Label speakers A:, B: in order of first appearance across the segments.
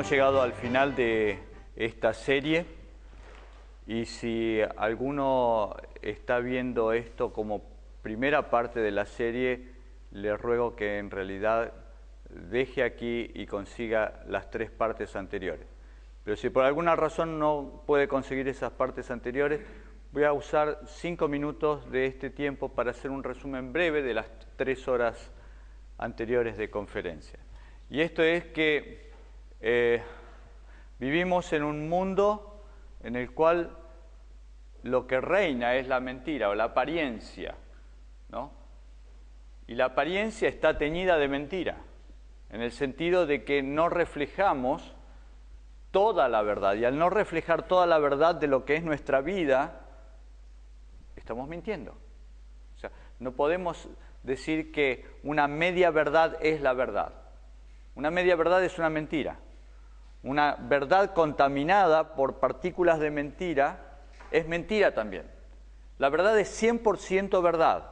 A: hemos llegado al final de esta serie y si alguno está viendo esto como primera parte de la serie, le ruego que en realidad deje aquí y consiga las 3 partes anteriores. Pero si por alguna razón no puede conseguir esas partes anteriores, voy a usar 5 minutos de este tiempo para hacer un resumen breve de las 3 horas anteriores de conferencia. Y esto es que vivimos en un mundo en el cual lo que reina es la mentira o la apariencia, ¿no? Y la apariencia está teñida de mentira, en el sentido de que no reflejamos toda la verdad. Y al no reflejar toda la verdad de lo que es nuestra vida, estamos mintiendo. O sea, no podemos decir que una media verdad es la verdad. Una media verdad es una mentira. Una verdad contaminada por partículas de mentira es mentira también. La verdad es 100% verdad.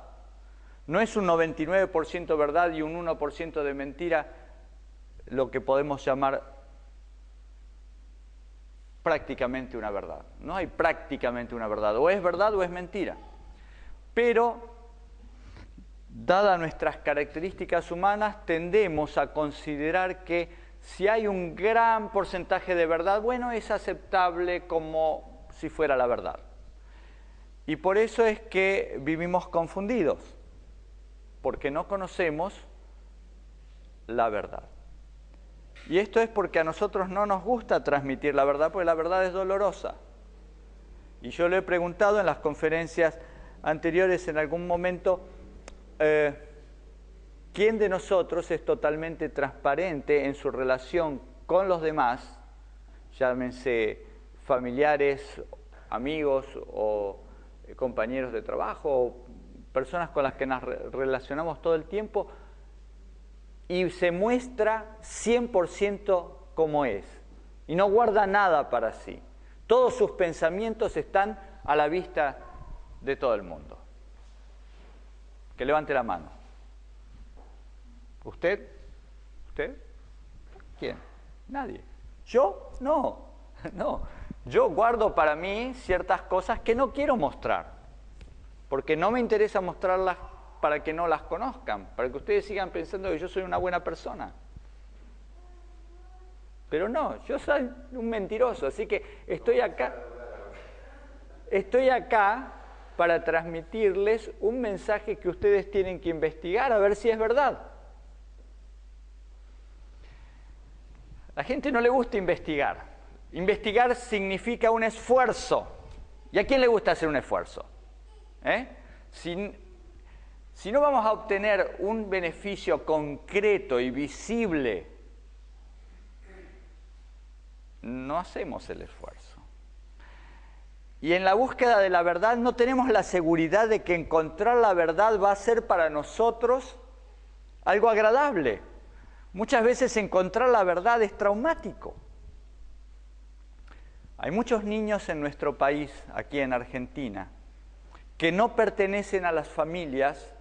A: No es un 99% verdad y un 1% de mentira, lo que podemos llamar prácticamente una verdad. No hay prácticamente una verdad. O es mentira. Pero, dadas nuestras características humanas, tendemos a considerar que si hay un gran porcentaje de verdad, bueno, es aceptable como si fuera la verdad. Y por eso es que vivimos confundidos, porque no conocemos la verdad. Y esto es porque a nosotros no nos gusta transmitir la verdad, porque la verdad es dolorosa. Y yo le he preguntado en las conferencias anteriores en algún momento, ¿quién de nosotros es totalmente transparente en su relación con los demás, llámense familiares, amigos o compañeros de trabajo, o personas con las que nos relacionamos todo el tiempo, y se muestra 100% como es, y no guarda nada para sí? Todos sus pensamientos están a la vista de todo el mundo. Que levante la mano. ¿Usted? ¿Usted? ¿Quién? Nadie. ¿Yo? No. No. Yo guardo para mí ciertas cosas que no quiero mostrar, porque no me interesa mostrarlas para que no las conozcan, para que ustedes sigan pensando que yo soy una buena persona. Pero no, yo soy un mentiroso, así que estoy acá para transmitirles un mensaje que ustedes tienen que investigar a ver si es verdad. A la gente no le gusta investigar. Investigar significa un esfuerzo. ¿Y a quién le gusta hacer un esfuerzo? Si no vamos a obtener un beneficio concreto y visible, no hacemos el esfuerzo. Y en la búsqueda de la verdad no tenemos la seguridad de que encontrar la verdad va a ser para nosotros algo agradable. Muchas veces encontrar la verdad es traumático. Hay muchos niños en nuestro país, aquí en Argentina, que no pertenecen a las familias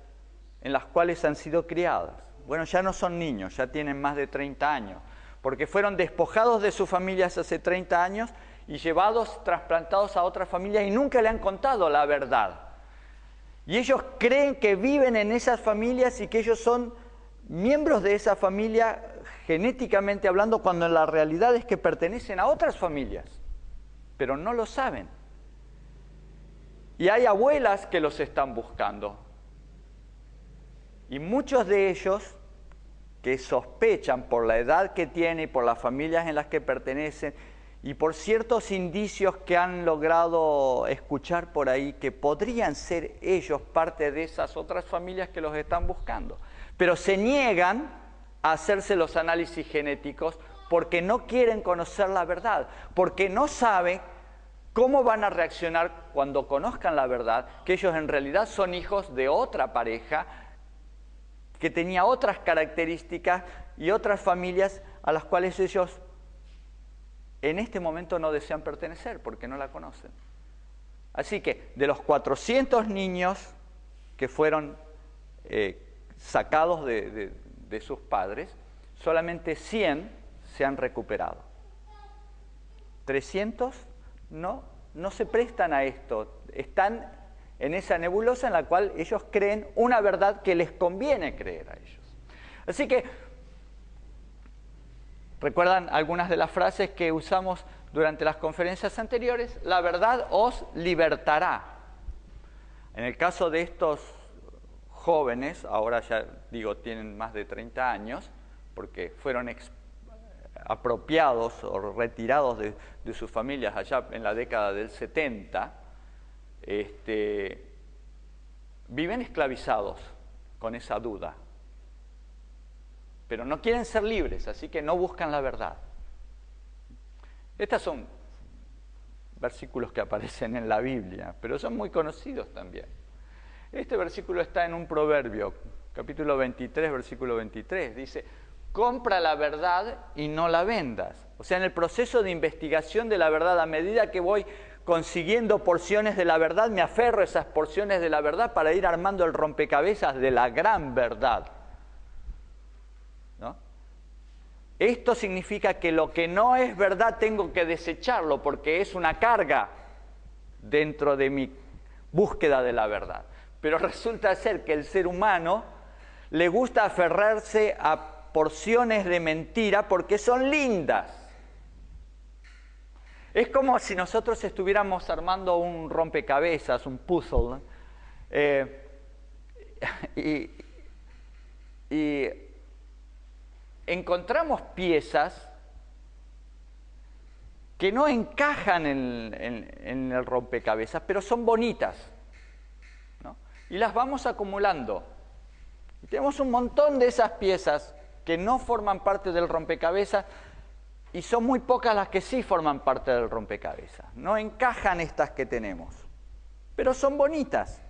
A: en las cuales han sido criadas. Bueno, ya no son niños, ya tienen más de 30 años, porque fueron despojados de sus familias hace 30 años y llevados, trasplantados a otras familias y nunca le han contado la verdad. Y ellos creen que viven en esas familias y que ellos son miembros de esa familia genéticamente hablando, cuando la realidad es que pertenecen a otras familias, pero no lo saben. Y hay abuelas que los están buscando. Y muchos de ellos que sospechan por la edad que tienen y por las familias en las que pertenecen y por ciertos indicios que han logrado escuchar por ahí, que podrían ser ellos parte de esas otras familias que los están buscando. Pero se niegan a hacerse los análisis genéticos porque no quieren conocer la verdad, porque no saben cómo van a reaccionar cuando conozcan la verdad, que ellos en realidad son hijos de otra pareja que tenía otras características y otras familias a las cuales ellos en este momento no desean pertenecer porque no la conocen. Así que de los 400 niños que fueron sacados de sus padres, solamente 100 se han recuperado. 300 no se prestan a esto. Están en esa nebulosa en la cual ellos creen una verdad que les conviene creer a ellos. Así que, ¿recuerdan algunas de las frases que usamos durante las conferencias anteriores? La verdad os libertará. En el caso de estos jóvenes, ahora ya digo tienen más de 30 años, porque fueron apropiados o retirados de sus familias allá en la década del 70, viven esclavizados con esa duda. Pero no quieren ser libres, así que no buscan la verdad. Estos son versículos que aparecen en la Biblia, pero son muy conocidos también. Este versículo está en un proverbio, capítulo 23, versículo 23. Dice, compra la verdad y no la vendas. O sea, en el proceso de investigación de la verdad, a medida que voy consiguiendo porciones de la verdad, me aferro a esas porciones de la verdad para ir armando el rompecabezas de la gran verdad. ¿No? Esto significa que lo que no es verdad tengo que desecharlo porque es una carga dentro de mi búsqueda de la verdad. Pero resulta ser que el ser humano le gusta aferrarse a porciones de mentira porque son lindas. Es como si nosotros estuviéramos armando un rompecabezas, un puzzle, y encontramos piezas que no encajan en el rompecabezas, pero son bonitas, ¿no? Y las vamos acumulando. Y tenemos un montón de esas piezas que no forman parte del rompecabezas y son muy pocas las que sí forman parte del rompecabezas. No encajan estas que tenemos, pero son bonitas.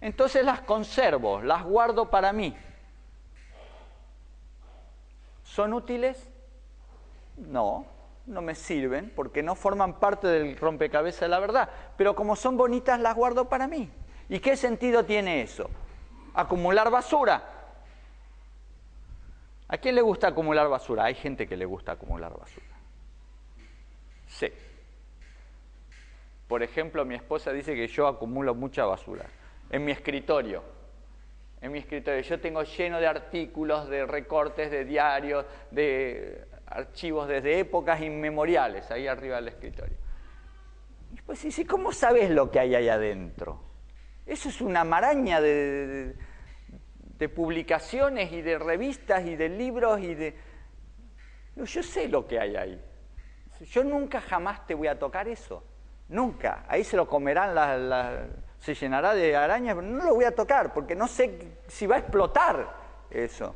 A: Entonces las conservo, las guardo para mí. ¿Son útiles? No, no me sirven porque no forman parte del rompecabezas de la verdad. Pero como son bonitas, las guardo para mí. ¿Y qué sentido tiene eso? Acumular basura. ¿A quién le gusta acumular basura? Hay gente que le gusta acumular basura. Sí. Por ejemplo, mi esposa dice que yo acumulo mucha basura. En mi escritorio. Yo tengo lleno de artículos, de recortes, de diarios, de archivos desde épocas inmemoriales, ahí arriba del escritorio. Y pues sí, ¿cómo sabes lo que hay ahí adentro? Eso es una maraña de publicaciones y de revistas y de libros y de... Yo sé lo que hay ahí. Yo nunca jamás te voy a tocar eso. Nunca. Ahí se lo comerán se llenará de arañas, pero no lo voy a tocar porque no sé si va a explotar eso.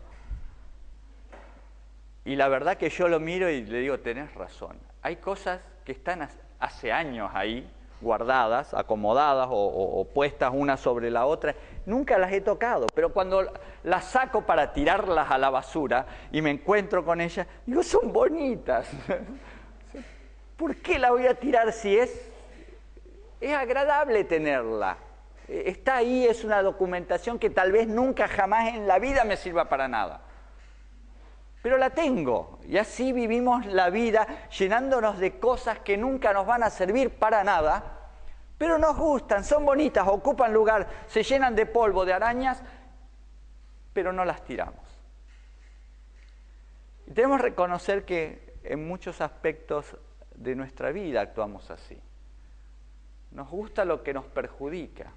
A: Y la verdad que yo lo miro y le digo, tenés razón. Hay cosas que están hace años ahí, guardadas, acomodadas o puestas una sobre la otra. Nunca las he tocado, pero cuando las saco para tirarlas a la basura y me encuentro con ellas, digo, son bonitas. ¿Por qué la voy a tirar si es agradable tenerla? Está ahí, es una documentación que tal vez nunca jamás en la vida me sirva para nada. Pero la tengo, y así vivimos la vida llenándonos de cosas que nunca nos van a servir para nada, pero nos gustan, son bonitas, ocupan lugar, se llenan de polvo, de arañas, pero no las tiramos. Y tenemos que reconocer que en muchos aspectos de nuestra vida actuamos así. Nos gusta lo que nos perjudica.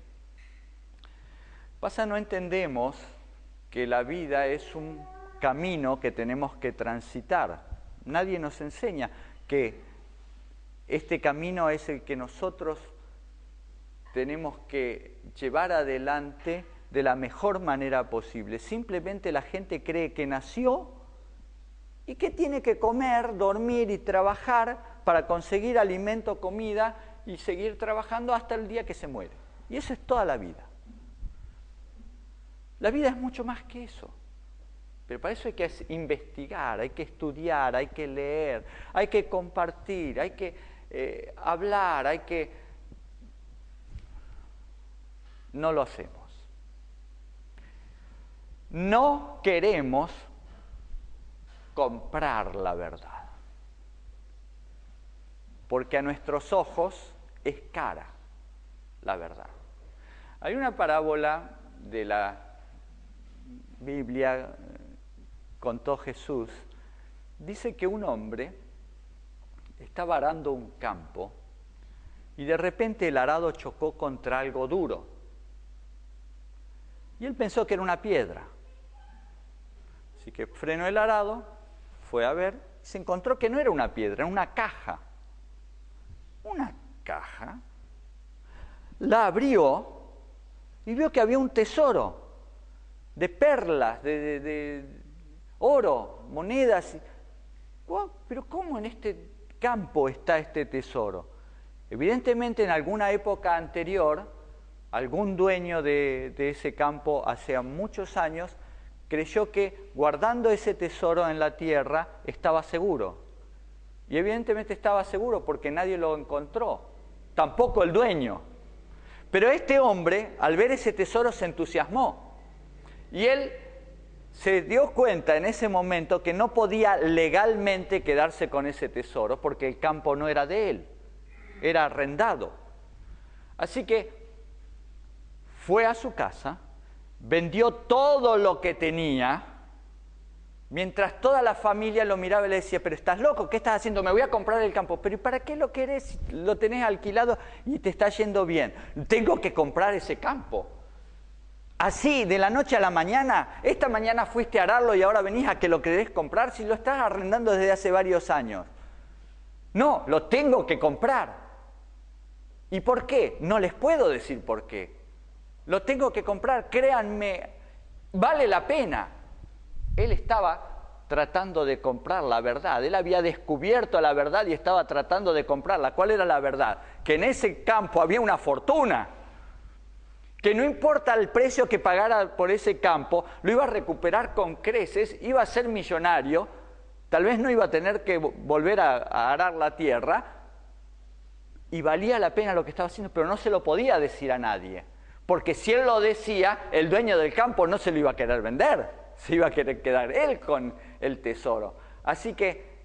A: No entendemos que la vida es un camino que tenemos que transitar. Nadie nos enseña que este camino es el que nosotros tenemos que llevar adelante de la mejor manera posible. Simplemente la gente cree que nació y que tiene que comer, dormir y trabajar para conseguir alimento, comida y seguir trabajando hasta el día que se muere. Y eso es toda la vida. La vida es mucho más que eso. Pero para eso hay que investigar, hay que estudiar, hay que leer, hay que compartir, hay que hablar, hay que... No lo hacemos. No queremos comprar la verdad. porque a nuestros ojos es cara la verdad. Hay una parábola de la Biblia, contó Jesús, dice que un hombre estaba arando un campo y de repente el arado chocó contra algo duro. Y él pensó que era una piedra. Así que frenó el arado, fue a ver, y se encontró que no era una piedra, era una caja. Una caja. La abrió y vio que había un tesoro de perlas, de oro, monedas. ¡Wow! Pero ¿cómo en este campo está este tesoro? Evidentemente en alguna época anterior, algún dueño de ese campo hace muchos años creyó que guardando ese tesoro en la tierra estaba seguro. Y evidentemente estaba seguro porque nadie lo encontró, tampoco el dueño. Pero este hombre, al ver ese tesoro, se entusiasmó. Y él se dio cuenta en ese momento que no podía legalmente quedarse con ese tesoro porque el campo no era de él, era arrendado. Así que fue a su casa, vendió todo lo que tenía, mientras toda la familia lo miraba y le decía, pero estás loco, ¿qué estás haciendo? Me voy a comprar el campo. Pero ¿para qué lo querés? Lo tenés alquilado y te está yendo bien. Tengo que comprar ese campo. Así, de la noche a la mañana, esta mañana fuiste a ararlo y ahora venís a que lo querés comprar si lo estás arrendando desde hace varios años. No, lo tengo que comprar. ¿Y por qué? No les puedo decir por qué. Lo tengo que comprar, créanme, vale la pena. Él estaba tratando de comprar la verdad. Él había descubierto la verdad y estaba tratando de comprarla. ¿Cuál era la verdad? Que en ese campo había una fortuna. Que no importa el precio que pagara por ese campo, lo iba a recuperar con creces, iba a ser millonario, tal vez no iba a tener que volver a arar la tierra, y valía la pena lo que estaba haciendo, pero no se lo podía decir a nadie. Porque si él lo decía, el dueño del campo no se lo iba a querer vender, se iba a querer quedar él con el tesoro. Así que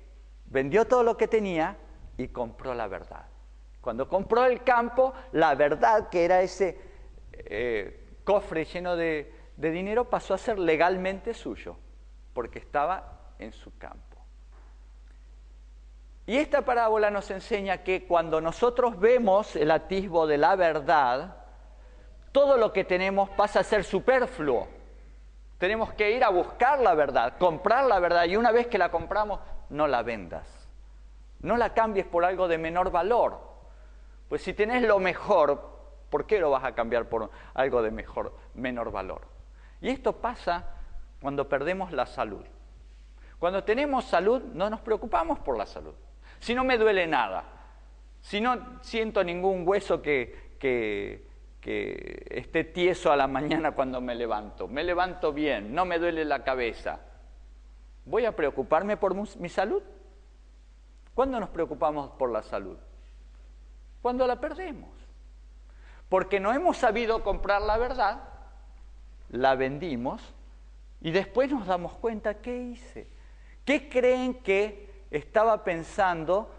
A: vendió todo lo que tenía y compró la verdad. Cuando compró el campo, la verdad, que era ese cofre lleno de dinero, pasó a ser legalmente suyo, porque estaba en su campo. Y esta parábola nos enseña que cuando nosotros vemos el atisbo de la verdad, todo lo que tenemos pasa a ser superfluo. Tenemos que ir a buscar la verdad, comprar la verdad, y una vez que la compramos, no la vendas. No la cambies por algo de menor valor. Pues si tenés lo mejor, ¿por qué lo vas a cambiar por algo de menor valor? Y esto pasa cuando perdemos la salud. Cuando tenemos salud, no nos preocupamos por la salud. Si no me duele nada, si no siento ningún hueso que esté tieso a la mañana cuando me levanto bien, no me duele la cabeza, ¿voy a preocuparme por mi salud? ¿Cuándo nos preocupamos por la salud? Cuando la perdemos. Porque no hemos sabido comprar la verdad, la vendimos y después nos damos cuenta, ¿qué hice? ¿Qué creen que estaba pensando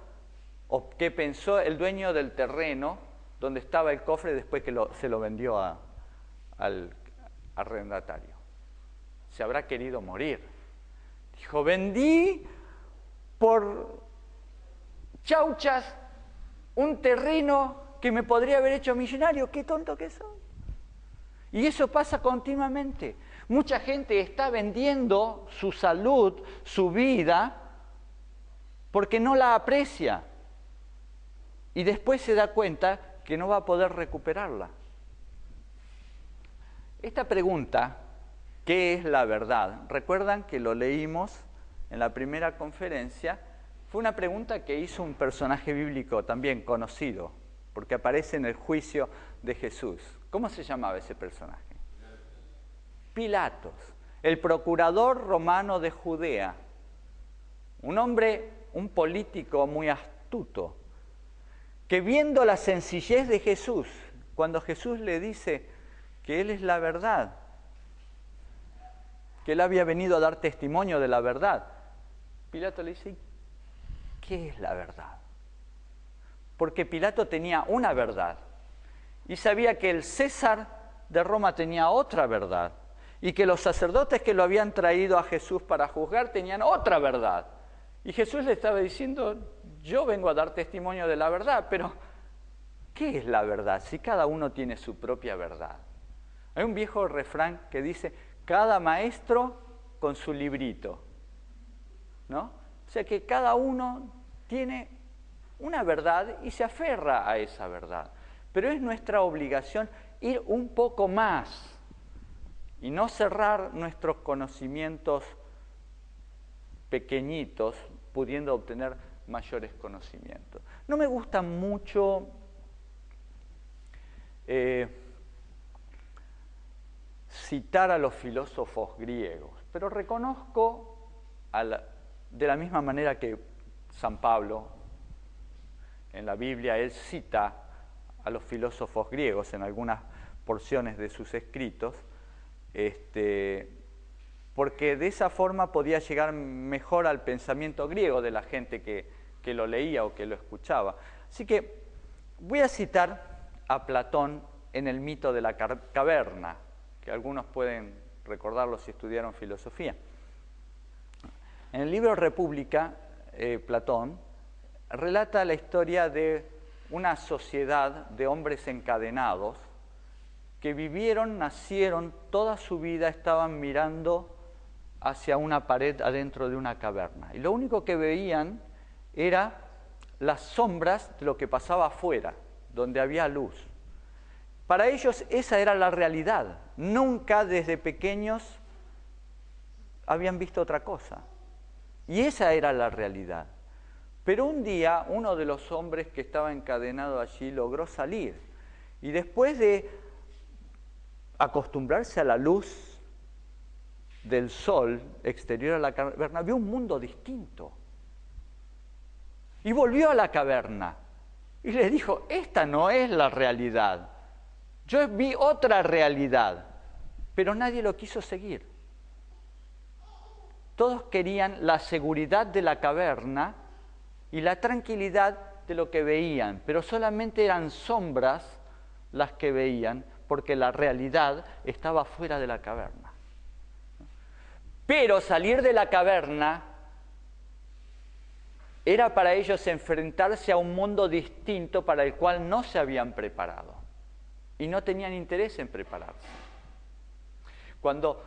A: o qué pensó el dueño del terreno donde estaba el cofre después que se lo vendió al arrendatario? Se habrá querido morir. Dijo, vendí por chauchas un terreno que me podría haber hecho millonario. ¡Qué tonto que soy! Y eso pasa continuamente. Mucha gente está vendiendo su salud, su vida, porque no la aprecia. Y después se da cuenta que no va a poder recuperarla. Esta pregunta, ¿qué es la verdad? Recuerdan que lo leímos en la primera conferencia. Fue una pregunta que hizo un personaje bíblico también conocido, porque aparece en el juicio de Jesús. ¿Cómo se llamaba ese personaje? Pilatos, el procurador romano de Judea. Un hombre, un político muy astuto, que viendo la sencillez de Jesús, cuando Jesús le dice que Él es la verdad, que Él había venido a dar testimonio de la verdad, Pilato le dice, ¿qué es la verdad? porque Pilato tenía una verdad y sabía que el César de Roma tenía otra verdad y que los sacerdotes que lo habían traído a Jesús para juzgar tenían otra verdad. Y Jesús le estaba diciendo, yo vengo a dar testimonio de la verdad, pero ¿qué es la verdad si cada uno tiene su propia verdad? Hay un viejo refrán que dice, cada maestro con su librito, ¿no? O sea que cada uno tiene una verdad y se aferra a esa verdad. Pero es nuestra obligación ir un poco más y no cerrar nuestros conocimientos pequeñitos pudiendo obtener mayores conocimientos. No me gusta mucho citar a los filósofos griegos, pero reconozco de la misma manera que San Pablo en la Biblia, él cita a los filósofos griegos en algunas porciones de sus escritos, porque de esa forma podía llegar mejor al pensamiento griego de la gente que lo leía o que lo escuchaba. Así que voy a citar a Platón en el mito de la caverna, que algunos pueden recordarlo si estudiaron filosofía. En el libro República, Platón relata la historia de una sociedad de hombres encadenados que vivieron, nacieron, toda su vida estaban mirando hacia una pared adentro de una caverna. Y lo único que veían era las sombras de lo que pasaba afuera, donde había luz. Para ellos esa era la realidad. Nunca desde pequeños habían visto otra cosa. Y esa era la realidad. Pero un día uno de los hombres que estaba encadenado allí logró salir. Y después de acostumbrarse a la luz del sol exterior a la caverna, vio un mundo distinto. Y volvió a la caverna y les dijo, esta no es la realidad. Yo vi otra realidad, pero nadie lo quiso seguir. Todos querían la seguridad de la caverna y la tranquilidad de lo que veían, pero solamente eran sombras las que veían, porque la realidad estaba fuera de la caverna. Pero salir de la caverna era para ellos enfrentarse a un mundo distinto para el cual no se habían preparado y no tenían interés en prepararse. Cuando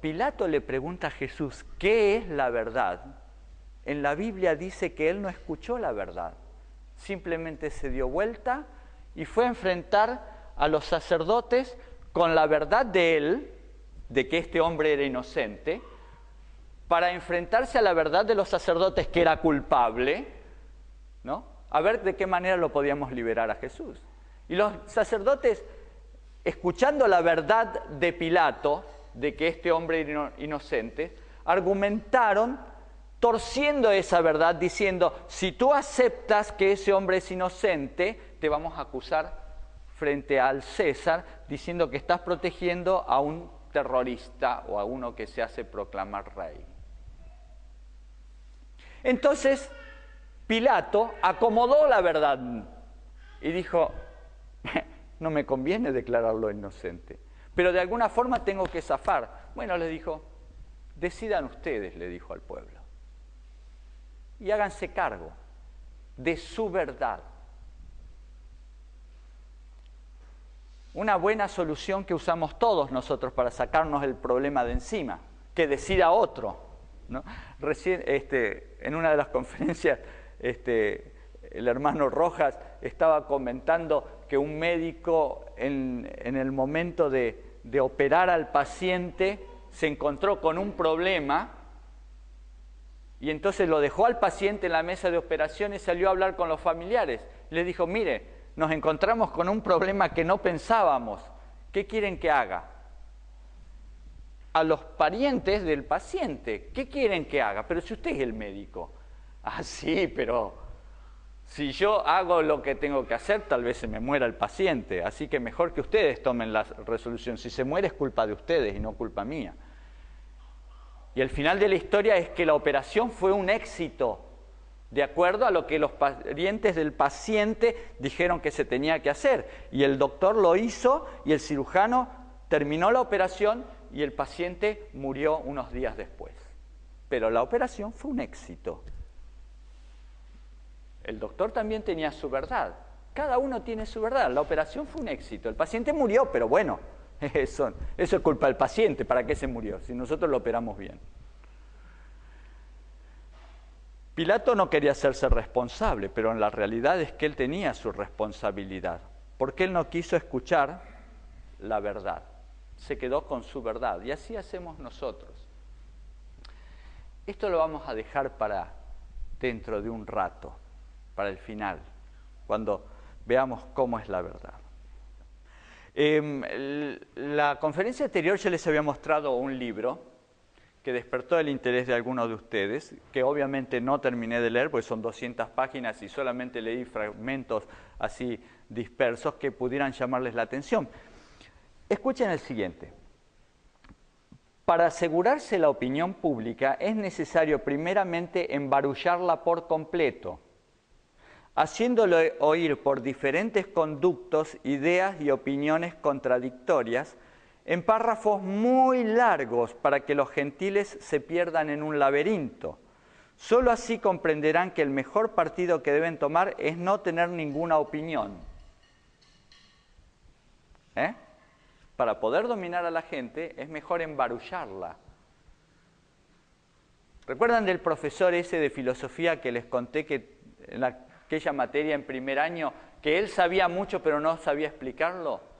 A: Pilato le pregunta a Jesús qué es la verdad, en la Biblia dice que él no escuchó la verdad, simplemente se dio vuelta y fue a enfrentar a los sacerdotes con la verdad de él, de que este hombre era inocente, para enfrentarse a la verdad de los sacerdotes que era culpable, ¿no? A ver de qué manera lo podíamos liberar a Jesús. Y los sacerdotes, escuchando la verdad de Pilato, de que este hombre era inocente, argumentaron torciendo esa verdad, diciendo, si tú aceptas que ese hombre es inocente, te vamos a acusar frente al César, diciendo que estás protegiendo a un terrorista o a uno que se hace proclamar rey. Entonces, Pilato acomodó la verdad y dijo, no me conviene declararlo inocente, pero de alguna forma tengo que zafar. Bueno, les dijo, decidan ustedes, le dijo al pueblo, y háganse cargo de su verdad. Una buena solución que usamos todos nosotros para sacarnos el problema de encima, que decida otro, ¿no? Recién, en una de las conferencias, el hermano Rojas estaba comentando que un médico en el momento de operar al paciente se encontró con un problema y entonces lo dejó al paciente en la mesa de operación y salió a hablar con los familiares. Le dijo, mire, nos encontramos con un problema que no pensábamos. ¿Qué quieren que haga? A los parientes del paciente, ¿qué quieren que haga? Pero si usted es el médico. Ah, sí, pero si yo hago lo que tengo que hacer, tal vez se me muera el paciente. Así que mejor que ustedes tomen la resolución. Si se muere es culpa de ustedes y no culpa mía. Y el final de la historia es que la operación fue un éxito. de acuerdo a lo que los parientes del paciente dijeron que se tenía que hacer. Y el doctor lo hizo y el cirujano terminó la operación y el paciente murió unos días después. Pero la operación fue un éxito. El doctor también tenía su verdad. Cada uno tiene su verdad. La operación fue un éxito. El paciente murió, pero bueno, eso es culpa del paciente. ¿Para qué se murió? Si nosotros lo operamos bien. Pilato no quería hacerse responsable, pero la realidad es que él tenía su responsabilidad, porque él no quiso escuchar la verdad. Se quedó con su verdad, y así hacemos nosotros. Esto lo vamos a dejar para dentro de un rato, para el final, cuando veamos cómo es la verdad. La conferencia anterior yo les había mostrado un libro que despertó el interés de algunos de ustedes, que obviamente no terminé de leer, porque son 200 páginas y solamente leí fragmentos así dispersos que pudieran llamarles la atención. Escuchen el siguiente. Para asegurarse la opinión pública es necesario primeramente embarullarla por completo, haciéndolo oír por diferentes conductos, ideas y opiniones contradictorias, en párrafos muy largos para que los gentiles se pierdan en un laberinto. Solo así comprenderán que el mejor partido que deben tomar es no tener ninguna opinión. Para poder dominar a la gente es mejor embarullarla. ¿Recuerdan del profesor ese de filosofía que les conté que en aquella materia en primer año, que él sabía mucho pero no sabía explicarlo?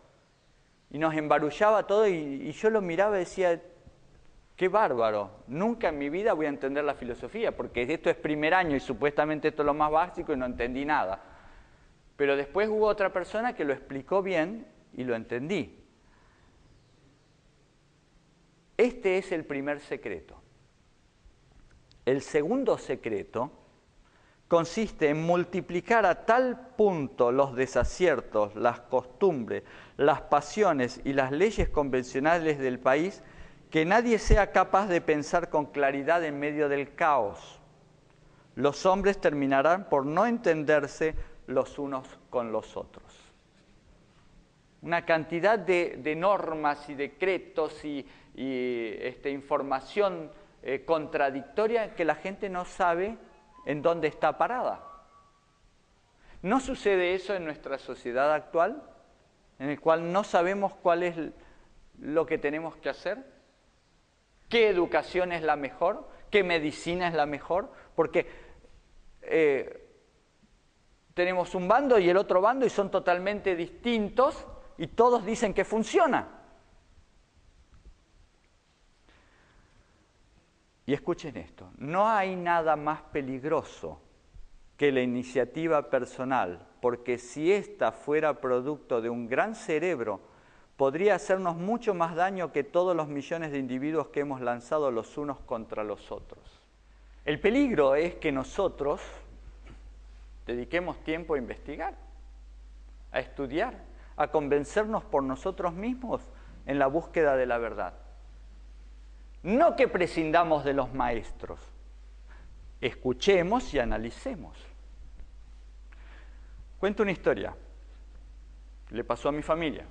A: Y nos embarullaba todo y yo lo miraba y decía, qué bárbaro, nunca en mi vida voy a entender la filosofía, porque esto es primer año y supuestamente esto es lo más básico y no entendí nada. Pero después hubo otra persona que lo explicó bien y lo entendí. Este es el primer secreto. El segundo secreto consiste en multiplicar a tal punto los desaciertos, las costumbres, las pasiones y las leyes convencionales del país que nadie sea capaz de pensar con claridad en medio del caos. Los hombres terminarán por no entenderse los unos con los otros. Una cantidad de normas y decretos y información contradictoria que la gente no sabe en dónde está parada. ¿No sucede eso en nuestra sociedad actual? En el cual no sabemos cuál es lo que tenemos que hacer, qué educación es la mejor, qué medicina es la mejor, porque tenemos un bando y el otro bando y son totalmente distintos y todos dicen que funciona. Y escuchen esto, no hay nada más peligroso que la iniciativa personal, porque si ésta fuera producto de un gran cerebro, podría hacernos mucho más daño que todos los millones de individuos que hemos lanzado los unos contra los otros. El peligro es que nosotros dediquemos tiempo a investigar, a estudiar, a convencernos por nosotros mismos en la búsqueda de la verdad. No que prescindamos de los maestros, escuchemos y analicemos. Cuento una historia, le pasó a mi familia.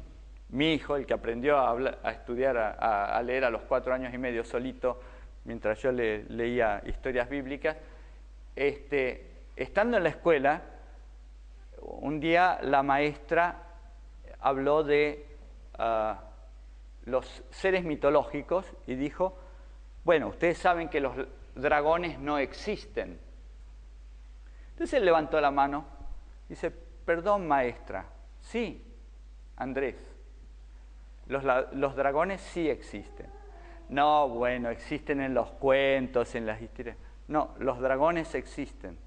A: Mi hijo, el que aprendió a estudiar, a leer a los 4 años y medio solito, mientras yo le leía historias bíblicas, estando en la escuela, un día la maestra habló de los seres mitológicos y dijo, bueno, ustedes saben que los dragones no existen. Entonces él levantó la mano y dice, perdón maestra, sí, Andrés, los dragones sí existen. No, bueno, existen en los cuentos, en las historias. No, los dragones existen.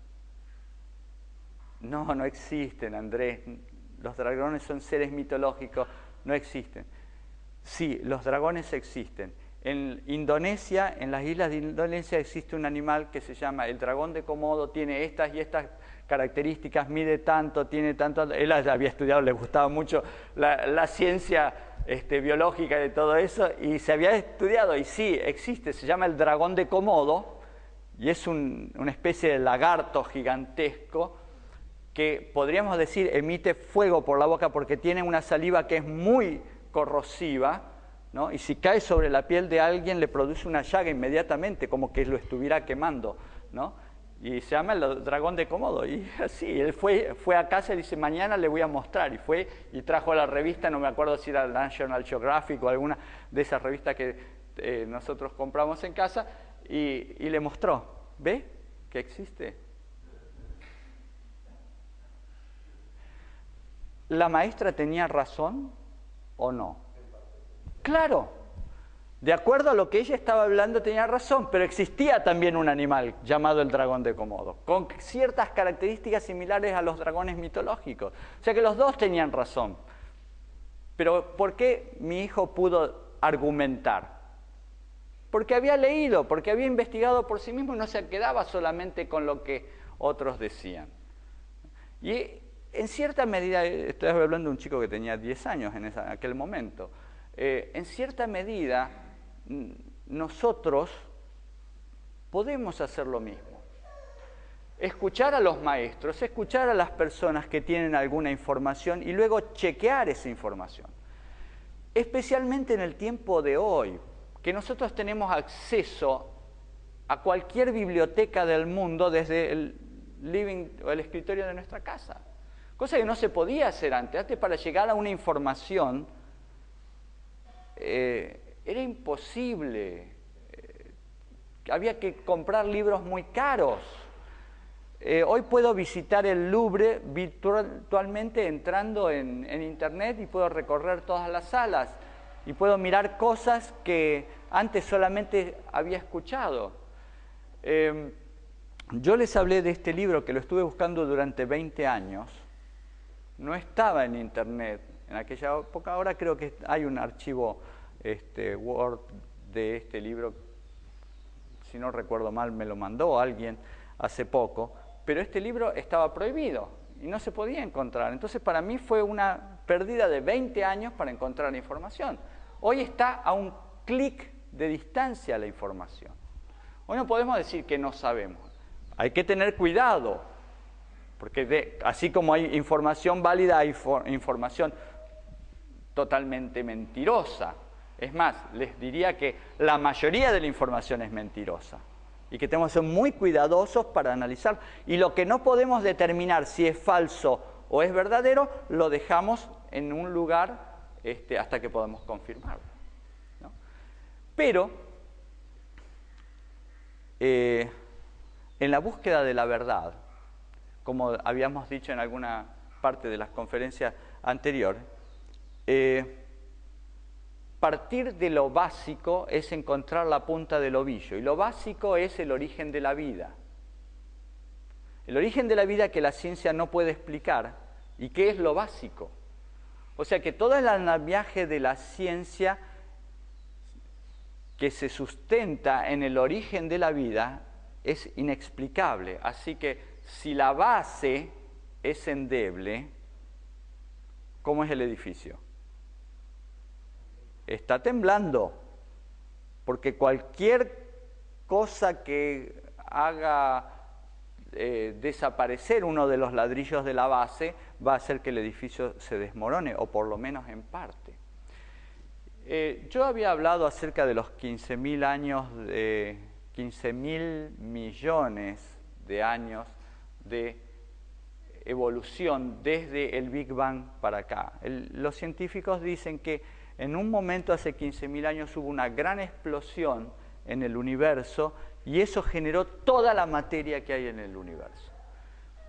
A: No, no existen, Andrés. Los dragones son seres mitológicos, no existen. Sí, los dragones existen. En Indonesia, en las islas de Indonesia, existe un animal que se llama el dragón de Komodo, tiene estas y estas características, mide tanto, tiene tanto... Él había estudiado, le gustaba mucho la ciencia biológica de todo eso, y se había estudiado, y sí, existe, se llama el dragón de Komodo, y es una especie de lagarto gigantesco que podríamos decir emite fuego por la boca porque tiene una saliva que es muy corrosiva, ¿no? Y si cae sobre la piel de alguien le produce una llaga inmediatamente, como que lo estuviera quemando, ¿no? Y se llama el dragón de Komodo. Y así, él fue a casa y dice, mañana le voy a mostrar. Y fue y trajo la revista, no me acuerdo si era National Geographic o alguna de esas revistas que nosotros compramos en casa, y le mostró. ¿Ve que existe? ¿La maestra tenía razón o no? Claro. De acuerdo a lo que ella estaba hablando tenía razón, pero existía también un animal llamado el dragón de Komodo, con ciertas características similares a los dragones mitológicos. O sea que los dos tenían razón. Pero ¿por qué mi hijo pudo argumentar? Porque había leído, porque había investigado por sí mismo y no se quedaba solamente con lo que otros decían. Y en cierta medida, estoy hablando de un chico que tenía 10 años en aquel momento, en cierta medida nosotros podemos hacer lo mismo. Escuchar a los maestros, escuchar a las personas que tienen alguna información y luego chequear esa información. Especialmente en el tiempo de hoy, que nosotros tenemos acceso a cualquier biblioteca del mundo desde el living o el escritorio de nuestra casa. Cosa que no se podía hacer antes. Antes, para llegar a una información era imposible. Había que comprar libros muy caros. Hoy puedo visitar el Louvre virtualmente entrando en Internet y puedo recorrer todas las salas y puedo mirar cosas que antes solamente había escuchado. Yo les hablé de este libro que lo estuve buscando durante 20 años. No estaba en Internet en aquella época. Ahora creo que hay un archivo Word de este libro. Si no recuerdo mal, me lo mandó alguien hace poco. Pero este libro estaba prohibido y no se podía encontrar. Entonces, para mí fue una pérdida de 20 años para encontrar información. Hoy está a un clic de distancia la información. Hoy no podemos decir que no sabemos. Hay que tener cuidado, porque así como hay información válida, hay información totalmente mentirosa. Es más, les diría que la mayoría de la información es mentirosa y que tenemos que ser muy cuidadosos para analizar. Y lo que no podemos determinar si es falso o es verdadero, lo dejamos en un lugar hasta que podamos confirmarlo, ¿no? Pero en la búsqueda de la verdad, como habíamos dicho en alguna parte de las conferencias anteriores, partir de lo básico es encontrar la punta del ovillo, y lo básico es el origen de la vida. El origen de la vida que la ciencia no puede explicar, y qué es lo básico. O sea que todo el andamiaje de la ciencia que se sustenta en el origen de la vida es inexplicable. Así que si la base es endeble, ¿cómo es el edificio? Está temblando, porque cualquier cosa que haga desaparecer uno de los ladrillos de la base va a hacer que el edificio se desmorone, o por lo menos en parte. Yo había hablado acerca de los 15.000 años, 15.000 millones de años de evolución desde el Big Bang para acá. Los científicos dicen que en un momento hace 15.000 años hubo una gran explosión en el universo y eso generó toda la materia que hay en el universo.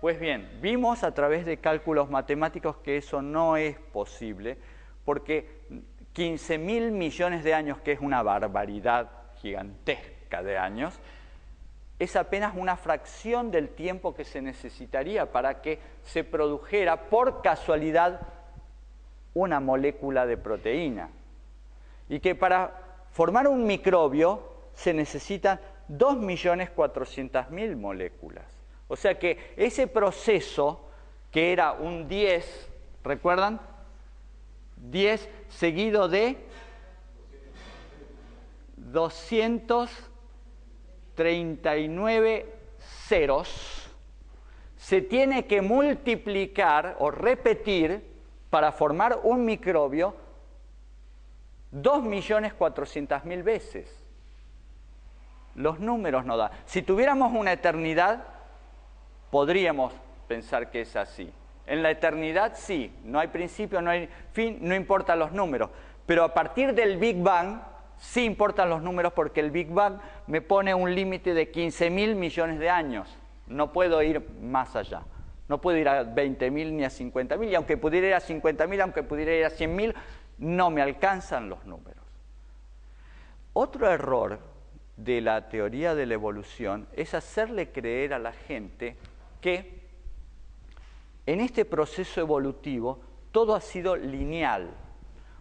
A: Pues bien, vimos a través de cálculos matemáticos que eso no es posible, porque 15.000 millones de años, que es una barbaridad gigantesca de años, es apenas una fracción del tiempo que se necesitaría para que se produjera por casualidad una molécula de proteína. Y que para formar un microbio se necesitan 2.400.000 moléculas. O sea que ese proceso, que era un 10, ¿recuerdan? 10 seguido de 200 39 ceros se tiene que multiplicar o repetir para formar un microbio 2.400.000 veces. Los números no dan. Si tuviéramos una eternidad, podríamos pensar que es así. En la eternidad sí, no hay principio, no hay fin, no importan los números. Pero a partir del Big Bang sí importan los números, porque el Big Bang me pone un límite de 15.000 millones de años. No puedo ir más allá. No puedo ir a 20.000 ni a 50.000, y aunque pudiera ir a 50.000, aunque pudiera ir a 100.000, no me alcanzan los números. Otro error de la teoría de la evolución es hacerle creer a la gente que en este proceso evolutivo todo ha sido lineal.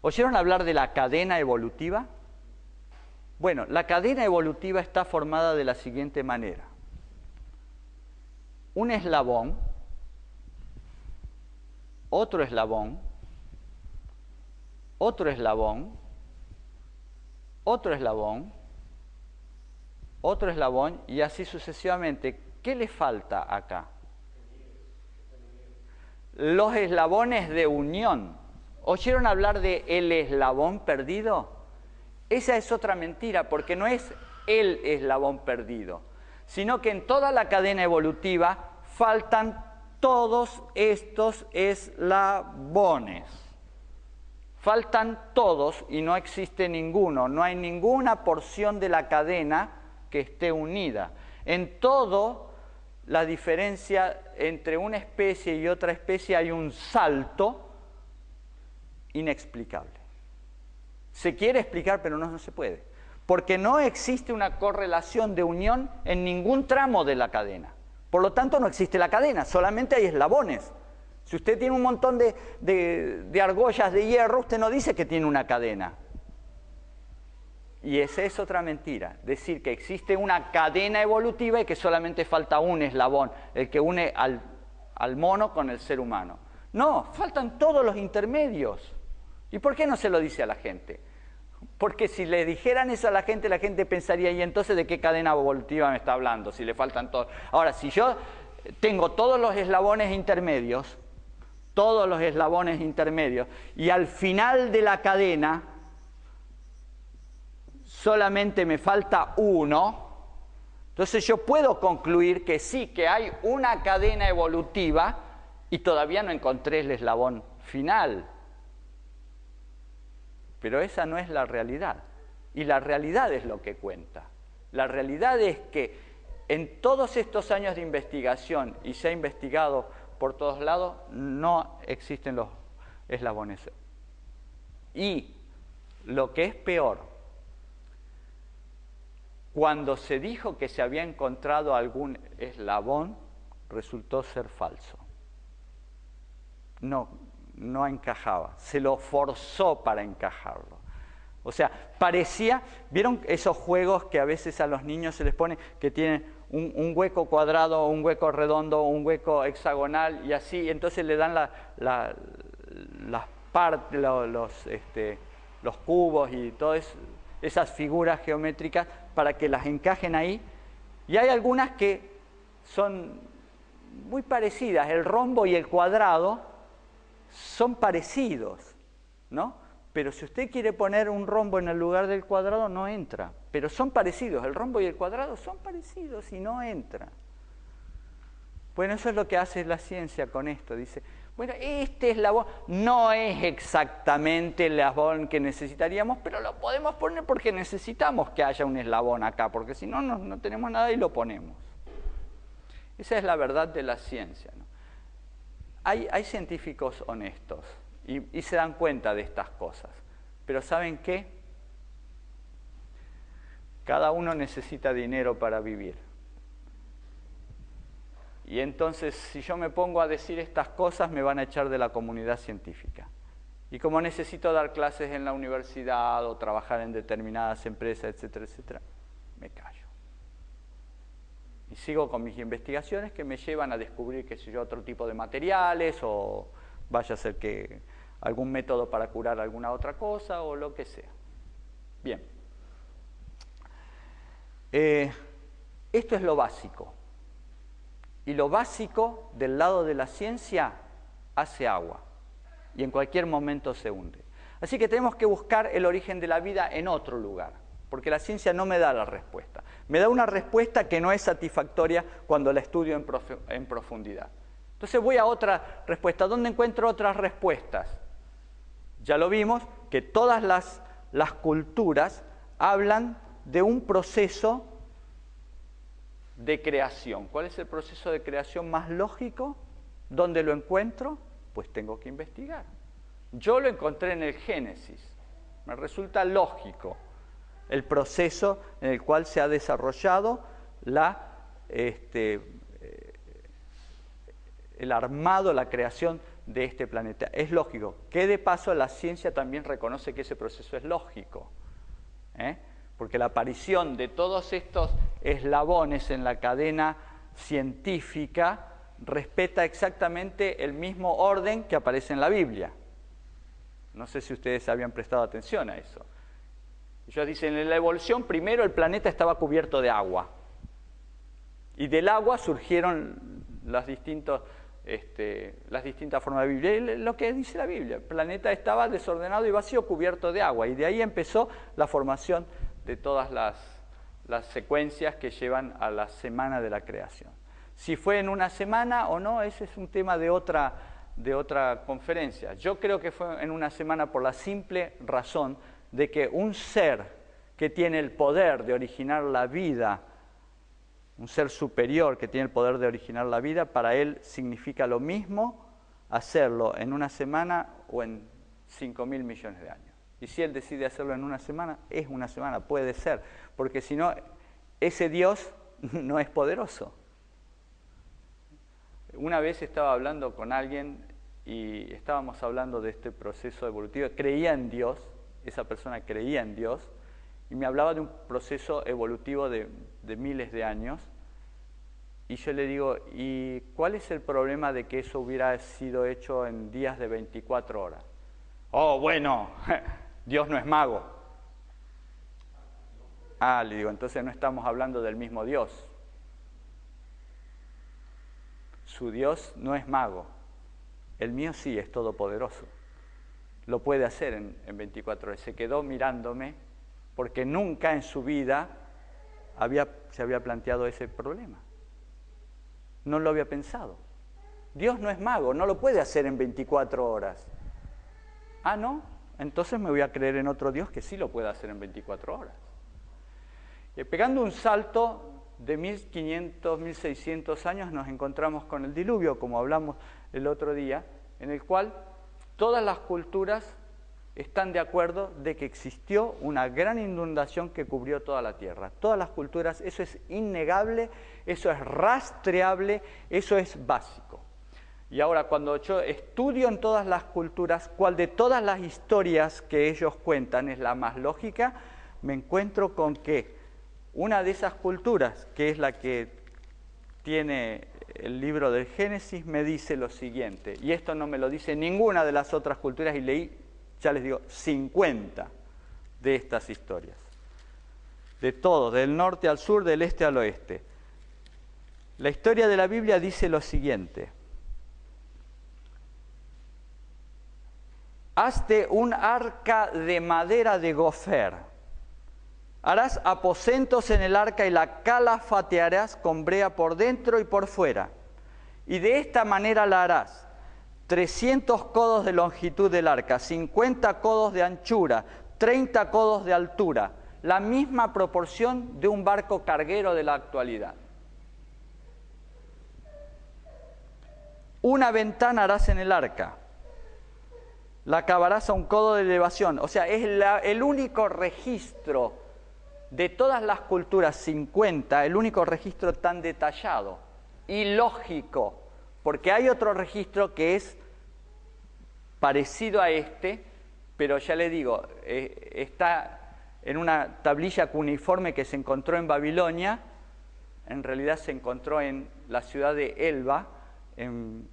A: ¿Oyeron hablar de la cadena evolutiva? Bueno, la cadena evolutiva está formada de la siguiente manera. Un eslabón, otro eslabón, otro eslabón, otro eslabón, otro eslabón, y así sucesivamente. ¿Qué le falta acá? Los eslabones de unión. ¿Oyeron hablar de el eslabón perdido? Esa es otra mentira, porque no es el eslabón perdido, sino que en toda la cadena evolutiva faltan todos estos eslabones. Faltan todos y no existe ninguno. No hay ninguna porción de la cadena que esté unida. En todo, la diferencia entre una especie y otra especie hay un salto inexplicable. Se quiere explicar, pero no se puede. Porque no existe una correlación de unión en ningún tramo de la cadena. Por lo tanto, no existe la cadena, solamente hay eslabones. Si usted tiene un montón de argollas de hierro, usted no dice que tiene una cadena. Y esa es otra mentira, decir que existe una cadena evolutiva y que solamente falta un eslabón, el que une al mono con el ser humano. No, faltan todos los intermedios. ¿Y por qué no se lo dice a la gente? Porque si le dijeran eso a la gente pensaría, ¿y entonces de qué cadena evolutiva me está hablando? Si le faltan todos. Ahora, si yo tengo todos los eslabones intermedios, y al final de la cadena solamente me falta uno, entonces yo puedo concluir que sí, que hay una cadena evolutiva y todavía no encontré el eslabón final. Pero esa no es la realidad. Y la realidad es lo que cuenta. La realidad es que en todos estos años de investigación, y se ha investigado por todos lados, no existen los eslabones. Y lo que es peor, cuando se dijo que se había encontrado algún eslabón, resultó ser falso. No encajaba, se lo forzó para encajarlo. O sea, parecía, ¿vieron esos juegos que a veces a los niños se les pone, que tienen un hueco cuadrado, un hueco redondo, un hueco hexagonal y así, y entonces le dan las partes, los cubos y todas esas figuras geométricas para que las encajen ahí? Y hay algunas que son muy parecidas, el rombo y el cuadrado son parecidos, ¿no? Pero si usted quiere poner un rombo en el lugar del cuadrado, no entra. Pero son parecidos, el rombo y el cuadrado son parecidos y no entra. Bueno, eso es lo que hace la ciencia con esto. Dice, bueno, este eslabón no es exactamente el eslabón que necesitaríamos, pero lo podemos poner porque necesitamos que haya un eslabón acá, porque si no, no tenemos nada y lo ponemos. Esa es la verdad de la ciencia, ¿no? Hay científicos honestos y se dan cuenta de estas cosas. Pero ¿saben qué? Cada uno necesita dinero para vivir. Y entonces, si yo me pongo a decir estas cosas, me van a echar de la comunidad científica. Y como necesito dar clases en la universidad o trabajar en determinadas empresas, etcétera, etcétera, me callo. Y sigo con mis investigaciones que me llevan a descubrir, qué sé yo, otro tipo de materiales, o vaya a ser que algún método para curar alguna otra cosa, o lo que sea. Bien. Esto es lo básico. Y lo básico del lado de la ciencia hace agua y en cualquier momento se hunde. Así que tenemos que buscar el origen de la vida en otro lugar, porque la ciencia no me da la respuesta. Me da una respuesta que no es satisfactoria cuando la estudio en profundidad. Entonces voy a otra respuesta. ¿Dónde encuentro otras respuestas? Ya lo vimos, que todas las culturas hablan de un proceso de creación. ¿Cuál es el proceso de creación más lógico? ¿Dónde lo encuentro? Pues tengo que investigar. Yo lo encontré en el Génesis. Me resulta lógico el proceso en el cual se ha desarrollado el armado, la creación de este planeta. Es lógico, que de paso la ciencia también reconoce que ese proceso es lógico, porque la aparición de todos estos eslabones en la cadena científica respeta exactamente el mismo orden que aparece en la Biblia. No sé si ustedes habían prestado atención a eso. Ellos dicen, en la evolución primero el planeta estaba cubierto de agua, y del agua surgieron las distintas formas de vivir. Y lo que dice la Biblia, el planeta estaba desordenado y vacío, cubierto de agua, y de ahí empezó la formación de todas las secuencias que llevan a la semana de la creación. Si fue en una semana o no, ese es un tema de otra conferencia. Yo creo que fue en una semana por la simple razón de que un ser que tiene el poder de originar la vida, un ser superior que tiene el poder de originar la vida, para él significa lo mismo hacerlo en una semana o en 5.000 millones de años. Y si él decide hacerlo en una semana, es una semana, puede ser, porque si no, ese Dios no es poderoso. Una vez estaba hablando con alguien y estábamos hablando de este proceso evolutivo. Creía en Dios, esa persona creía en Dios, y me hablaba de un proceso evolutivo de miles de años. Y yo le digo, ¿y cuál es el problema de que eso hubiera sido hecho en días de 24 horas? Oh, bueno, Dios no es mago. Ah, le digo, entonces no estamos hablando del mismo Dios. Su Dios no es mago. El mío sí es todopoderoso. Lo puede hacer en 24 horas. Se quedó mirándome porque nunca en su vida se había planteado ese problema. No lo había pensado. Dios no es mago, no lo puede hacer en 24 horas. Ah, ¿no? Entonces me voy a creer en otro Dios que sí lo puede hacer en 24 horas. Y pegando un salto de 1500, 1600 años, nos encontramos con el diluvio, como hablamos el otro día, en el cual todas las culturas están de acuerdo de que existió una gran inundación que cubrió toda la tierra. Todas las culturas, eso es innegable, eso es rastreable, eso es básico. Y ahora, cuando yo estudio en todas las culturas cuál de todas las historias que ellos cuentan es la más lógica, me encuentro con que una de esas culturas, que es la que tiene el libro del Génesis, me dice lo siguiente, y esto no me lo dice ninguna de las otras culturas, y leí, ya les digo, 50 de estas historias. De todo, del norte al sur, del este al oeste. La historia de la Biblia dice lo siguiente: hazte un arca de madera de gofer. Harás aposentos en el arca y la calafatearás con brea por dentro y por fuera. Y de esta manera la harás: 300 codos de longitud del arca, 50 codos de anchura, 30 codos de altura, la misma proporción de un barco carguero de la actualidad. Una ventana harás en el arca, la cavarás a un codo de elevación. O sea, es el único registro de todas las culturas, 50, el único registro tan detallado y lógico, porque hay otro registro que es parecido a este, pero ya le digo, está en una tablilla cuneiforme que se encontró en Babilonia. En realidad se encontró en la ciudad de Elba, en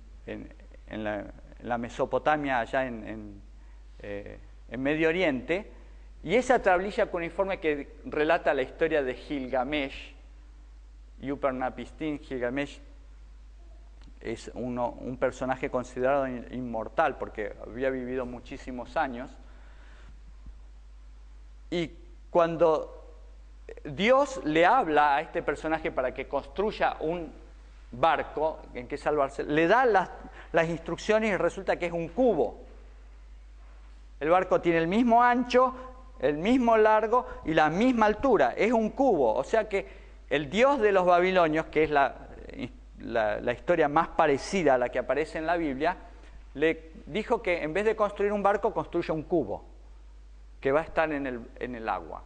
A: la Mesopotamia, allá en Medio Oriente. Y esa tablilla cuneiforme que relata la historia de Gilgamesh Upernapishtim, Gilgamesh es un personaje considerado inmortal porque había vivido muchísimos años. Y cuando Dios le habla a este personaje para que construya un barco en que salvarse, le da las instrucciones y resulta que es un cubo. El barco tiene el mismo ancho, el mismo largo y la misma altura. Es un cubo. O sea que el dios de los babilonios, que es la historia más parecida a la que aparece en la Biblia, le dijo que en vez de construir un barco, construya un cubo que va a estar en el agua.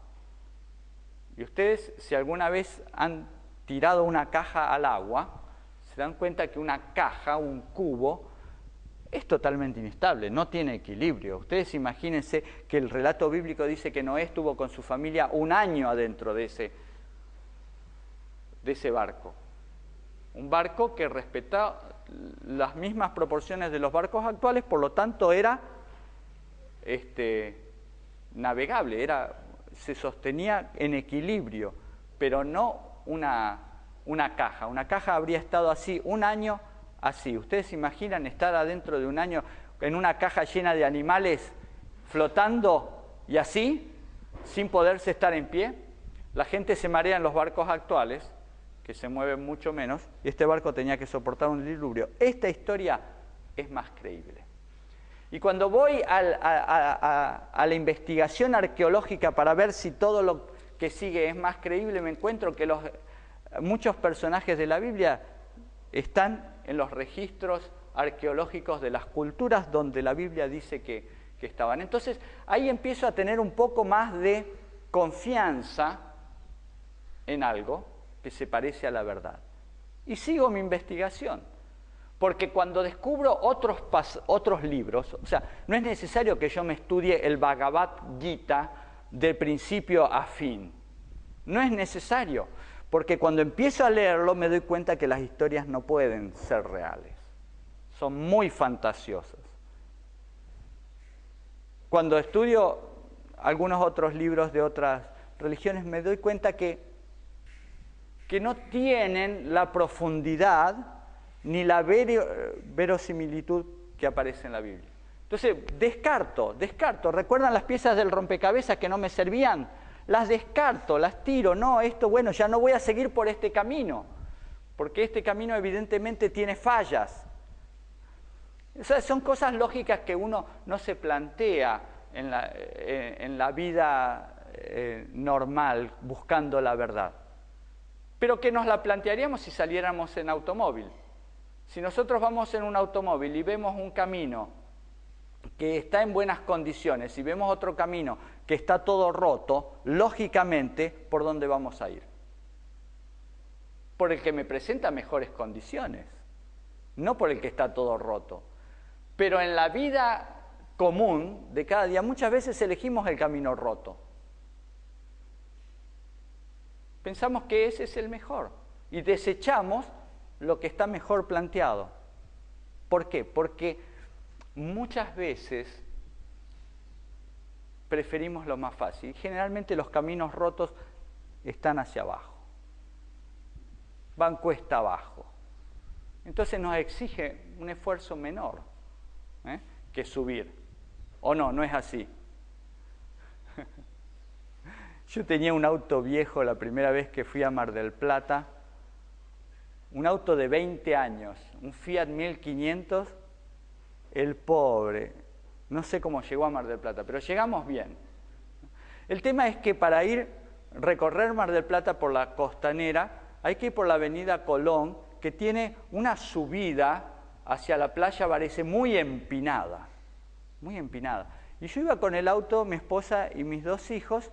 A: Y ustedes, si alguna vez han tirado una caja al agua, se dan cuenta que una caja, un cubo, es totalmente inestable, no tiene equilibrio. Ustedes imagínense que el relato bíblico dice que Noé estuvo con su familia un año adentro de ese barco. Un barco que respetaba las mismas proporciones de los barcos actuales, por lo tanto era navegable, se sostenía en equilibrio, pero no una caja. Una caja habría estado así un año así. ¿Ustedes se imaginan estar adentro de un año en una caja llena de animales flotando y así, sin poderse estar en pie? La gente se marea en los barcos actuales, que se mueven mucho menos, y este barco tenía que soportar un diluvio. Esta historia es más creíble. Y cuando voy a la investigación arqueológica para ver si todo lo que sigue es más creíble, me encuentro que muchos personajes de la Biblia están en los registros arqueológicos de las culturas donde la Biblia dice que estaban. Entonces, ahí empiezo a tener un poco más de confianza en algo que se parece a la verdad. Y sigo mi investigación, porque cuando descubro otros libros, o sea, no es necesario que yo me estudie el Bhagavad Gita de principio a fin. No es necesario. Porque cuando empiezo a leerlo me doy cuenta que las historias no pueden ser reales. Son muy fantasiosas. Cuando estudio algunos otros libros de otras religiones me doy cuenta que no tienen la profundidad ni la verosimilitud que aparece en la Biblia. Entonces, descarto. ¿Recuerdan las piezas del rompecabezas que no me servían? Las descarto, las tiro. No, bueno, ya no voy a seguir por este camino, porque este camino evidentemente tiene fallas. Esas son cosas lógicas que uno no se plantea en la vida normal, buscando la verdad. Pero que nos la plantearíamos si saliéramos en automóvil. Si nosotros vamos en un automóvil y vemos un camino que está en buenas condiciones y vemos otro camino que está todo roto, lógicamente, ¿por dónde vamos a ir? Por el que me presenta mejores condiciones, no por el que está todo roto. Pero en la vida común de cada día muchas veces elegimos el camino roto. Pensamos que ese es el mejor y desechamos lo que está mejor planteado. ¿Por qué? Porque muchas veces preferimos lo más fácil. Generalmente los caminos rotos están hacia abajo. Van cuesta abajo. Entonces nos exige un esfuerzo menor que subir. ¿O no? No es así. Yo tenía un auto viejo la primera vez que fui a Mar del Plata. Un auto de 20 años. Un Fiat 1500. El pobre, no sé cómo llegó a Mar del Plata, pero llegamos bien. El tema es que para recorrer Mar del Plata por la costanera, hay que ir por la avenida Colón, que tiene una subida hacia la playa Varese muy empinada, muy empinada. Y yo iba con el auto, mi esposa y mis 2 hijos,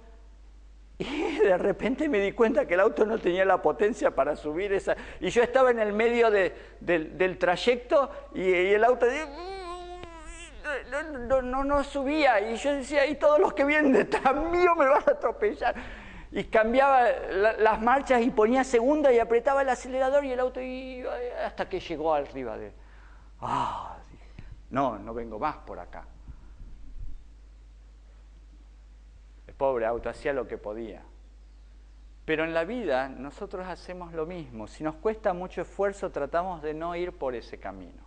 A: y de repente me di cuenta que el auto no tenía la potencia para subir esa. Y yo estaba en el medio del trayecto y el auto no subía. Y yo decía, y todos los que vienen detrás mío me van a atropellar. Y cambiaba las marchas y ponía segunda y apretaba el acelerador y el auto iba hasta que llegó arriba de... dije, no vengo más por acá. El pobre auto hacía lo que podía. Pero en la vida nosotros hacemos lo mismo. Si nos cuesta mucho esfuerzo, tratamos de no ir por ese camino.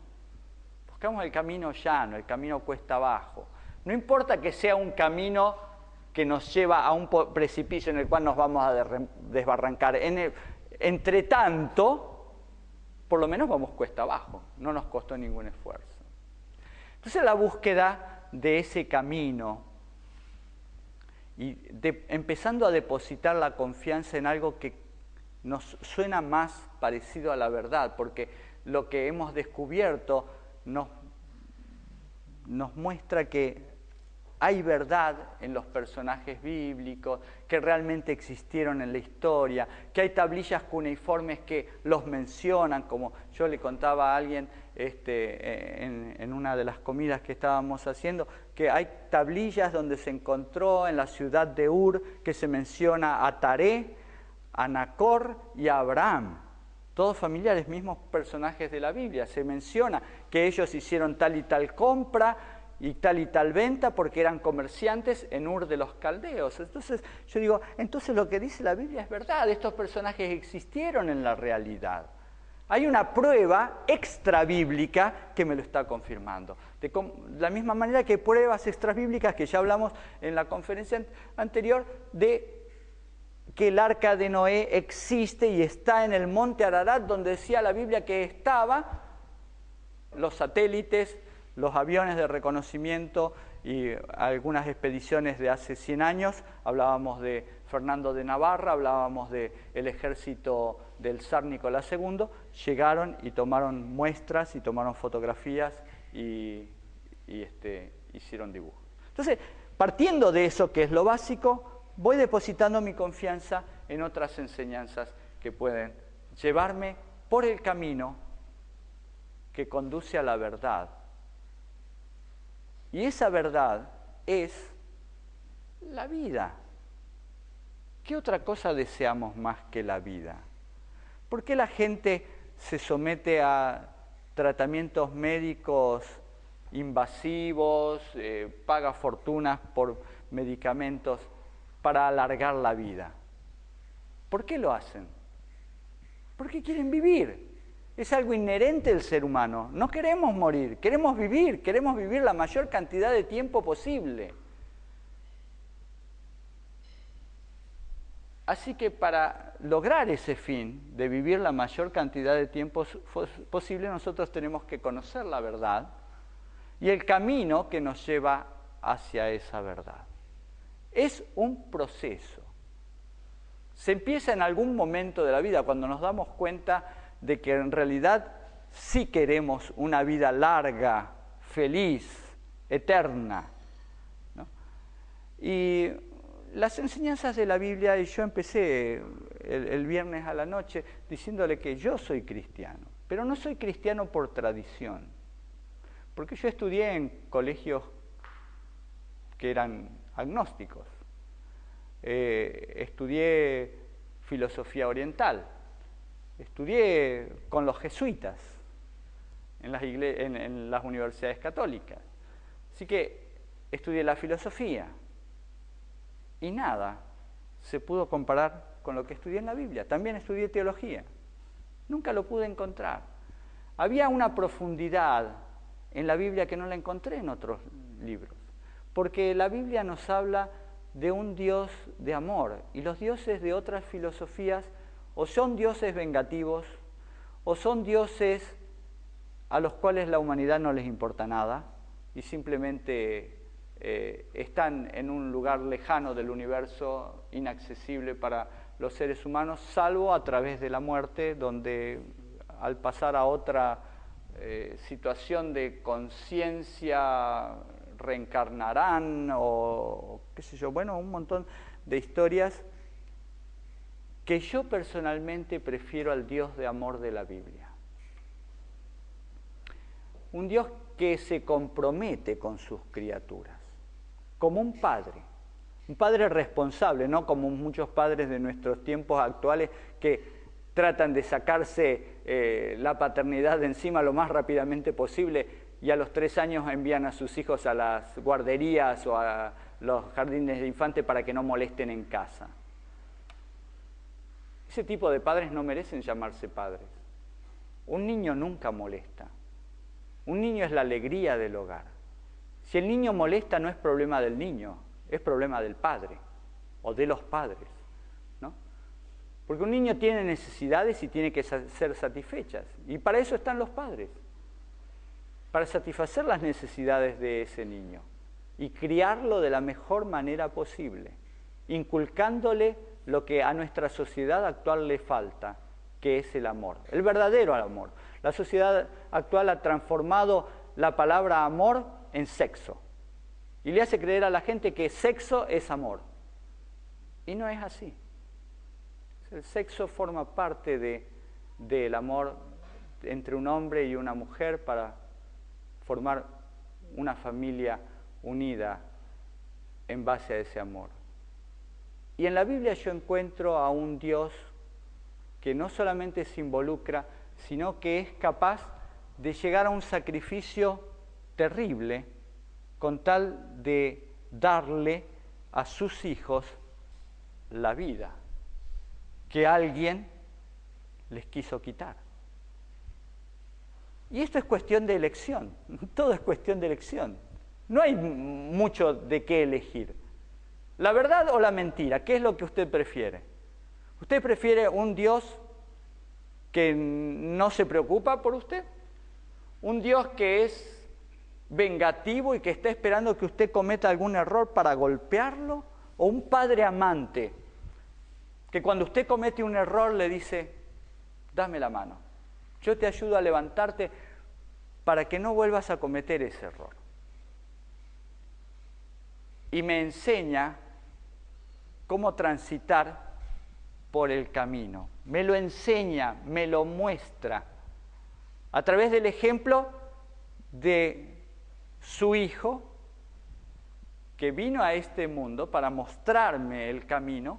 A: Buscamos el camino llano, el camino cuesta abajo. No importa que sea un camino que nos lleva a un precipicio en el cual nos vamos a desbarrancar. Entre tanto, por lo menos vamos cuesta abajo. No nos costó ningún esfuerzo. Entonces la búsqueda de ese camino y empezando a depositar la confianza en algo que nos suena más parecido a la verdad, porque lo que hemos descubierto nos muestra que hay verdad en los personajes bíblicos, que realmente existieron en la historia, que hay tablillas cuneiformes que los mencionan, como yo le contaba a alguien en una de las comidas que estábamos haciendo, que hay tablillas donde se encontró en la ciudad de Ur que se menciona a Taré, a Nacor y a Abraham. Todos familiares, mismos personajes de la Biblia. Se menciona que ellos hicieron tal y tal compra y tal venta porque eran comerciantes en Ur de los Caldeos. Entonces yo digo, entonces lo que dice la Biblia es verdad, estos personajes existieron en la realidad. Hay una prueba extrabíblica que me lo está confirmando. De la misma manera que hay pruebas extrabíblicas que ya hablamos en la conferencia anterior de que el arca de Noé existe y está en el monte Ararat, donde decía la Biblia que estaba, los satélites, los aviones de reconocimiento y algunas expediciones de hace 100 años, hablábamos de Fernando de Navarra, hablábamos del ejército del zar Nicolás II, llegaron y tomaron muestras y tomaron fotografías y hicieron dibujos. Entonces, partiendo de eso que es lo básico, voy depositando mi confianza en otras enseñanzas que pueden llevarme por el camino que conduce a la verdad. Y esa verdad es la vida. ¿Qué otra cosa deseamos más que la vida? ¿Por qué la gente se somete a tratamientos médicos invasivos, paga fortunas por medicamentos para alargar la vida? ¿Por qué lo hacen? Porque quieren vivir. Es algo inherente del ser humano. No queremos morir, queremos vivir la mayor cantidad de tiempo posible. Así que para lograr ese fin de vivir la mayor cantidad de tiempo posible, nosotros tenemos que conocer la verdad y el camino que nos lleva hacia esa verdad. Es un proceso. Se empieza en algún momento de la vida, cuando nos damos cuenta de que en realidad sí queremos una vida larga, feliz, eterna, ¿no? Y las enseñanzas de la Biblia, y yo empecé el viernes a la noche diciéndole que yo soy cristiano, pero no soy cristiano por tradición, porque yo estudié en colegios que eran agnósticos, estudié filosofía oriental, estudié con los jesuitas en las universidades católicas. Así que estudié la filosofía y nada se pudo comparar con lo que estudié en la Biblia. También estudié teología. Nunca lo pude encontrar. Había una profundidad en la Biblia que no la encontré en otros libros. Porque la Biblia nos habla de un Dios de amor y los dioses de otras filosofías o son dioses vengativos, o son dioses a los cuales la humanidad no les importa nada y simplemente están en un lugar lejano del universo, inaccesible para los seres humanos, salvo a través de la muerte, donde al pasar a otra situación de conciencia reencarnarán o qué sé yo, bueno, un montón de historias que yo personalmente prefiero al Dios de amor de la Biblia. Un Dios que se compromete con sus criaturas, como un padre responsable, no como muchos padres de nuestros tiempos actuales que tratan de sacarse la paternidad de encima lo más rápidamente posible y a los 3 años envían a sus hijos a las guarderías o a los jardines de infantes para que no molesten en casa. Ese tipo de padres no merecen llamarse padres. Un niño nunca molesta. Un niño es la alegría del hogar. Si el niño molesta, no es problema del niño, es problema del padre o de los padres, ¿no? Porque un niño tiene necesidades y tiene que ser satisfechas. Y para eso están los padres, para satisfacer las necesidades de ese niño y criarlo de la mejor manera posible, inculcándole lo que a nuestra sociedad actual le falta, que es el amor, el verdadero amor. La sociedad actual ha transformado la palabra amor en sexo y le hace creer a la gente que sexo es amor. Y no es así. El sexo forma parte del amor entre un hombre y una mujer para formar una familia unida en base a ese amor. Y en la Biblia yo encuentro a un Dios que no solamente se involucra, sino que es capaz de llegar a un sacrificio terrible con tal de darle a sus hijos la vida que alguien les quiso quitar. Y esto es cuestión de elección, todo es cuestión de elección. No hay mucho de qué elegir. ¿La verdad o la mentira? ¿Qué es lo que usted prefiere? ¿Usted prefiere un Dios que no se preocupa por usted? ¿Un Dios que es vengativo y que está esperando que usted cometa algún error para golpearlo? ¿O un padre amante que cuando usted comete un error le dice, dame la mano, yo te ayudo a levantarte para que no vuelvas a cometer ese error? Y me enseña cómo transitar por el camino. Me lo enseña, me lo muestra a través del ejemplo de su hijo que vino a este mundo para mostrarme el camino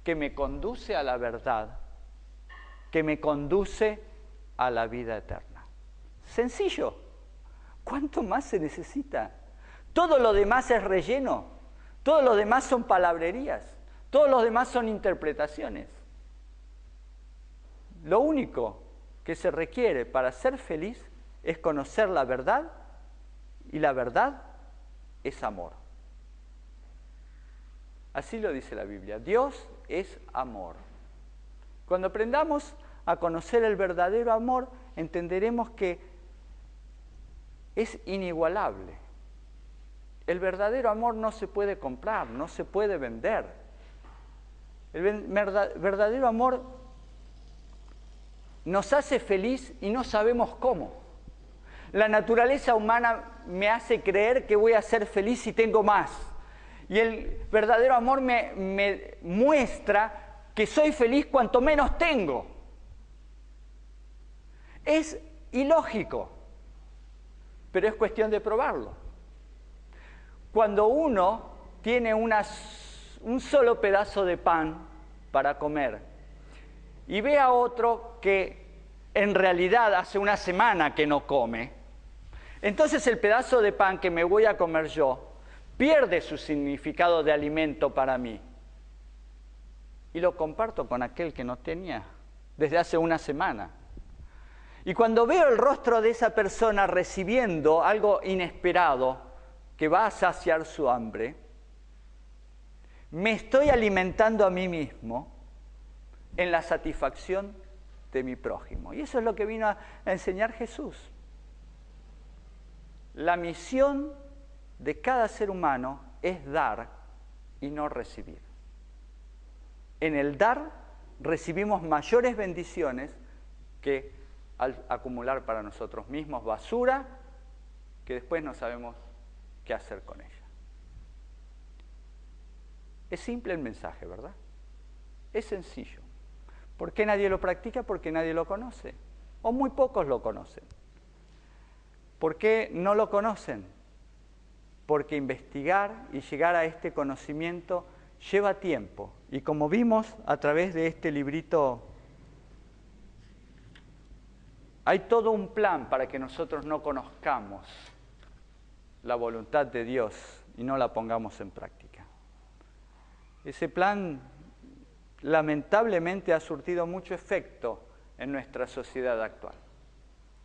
A: que me conduce a la verdad, que me conduce a la vida eterna. Sencillo. ¿Cuánto más se necesita? Todo lo demás es relleno, todo lo demás son palabrerías, todos los demás son interpretaciones. Lo único que se requiere para ser feliz es conocer la verdad, y la verdad es amor. Así lo dice la Biblia. Dios es amor. Cuando aprendamos a conocer el verdadero amor, entenderemos que es inigualable. El verdadero amor no se puede comprar, no se puede vender. El verdadero amor nos hace feliz y no sabemos cómo. La naturaleza humana me hace creer que voy a ser feliz si tengo más. Y el verdadero amor me muestra que soy feliz cuanto menos tengo. Es ilógico, pero es cuestión de probarlo. Cuando uno tiene un solo pedazo de pan para comer y ve a otro que en realidad hace una semana que no come, entonces el pedazo de pan que me voy a comer yo pierde su significado de alimento para mí y lo comparto con aquel que no tenía desde hace una semana. Y cuando veo el rostro de esa persona recibiendo algo inesperado que va a saciar su hambre, me estoy alimentando a mí mismo en la satisfacción de mi prójimo. Y eso es lo que vino a enseñar Jesús. La misión de cada ser humano es dar y no recibir. En el dar recibimos mayores bendiciones que al acumular para nosotros mismos basura que después no sabemos qué hacer con ella. Es simple el mensaje, ¿verdad? Es sencillo. ¿Por qué nadie lo practica? Porque nadie lo conoce, o muy pocos lo conocen. ¿Por qué no lo conocen? Porque investigar y llegar a este conocimiento lleva tiempo. Y como vimos a través de este librito, hay todo un plan para que nosotros no conozcamos la voluntad de Dios y no la pongamos en práctica. Ese plan lamentablemente ha surtido mucho efecto en nuestra sociedad actual.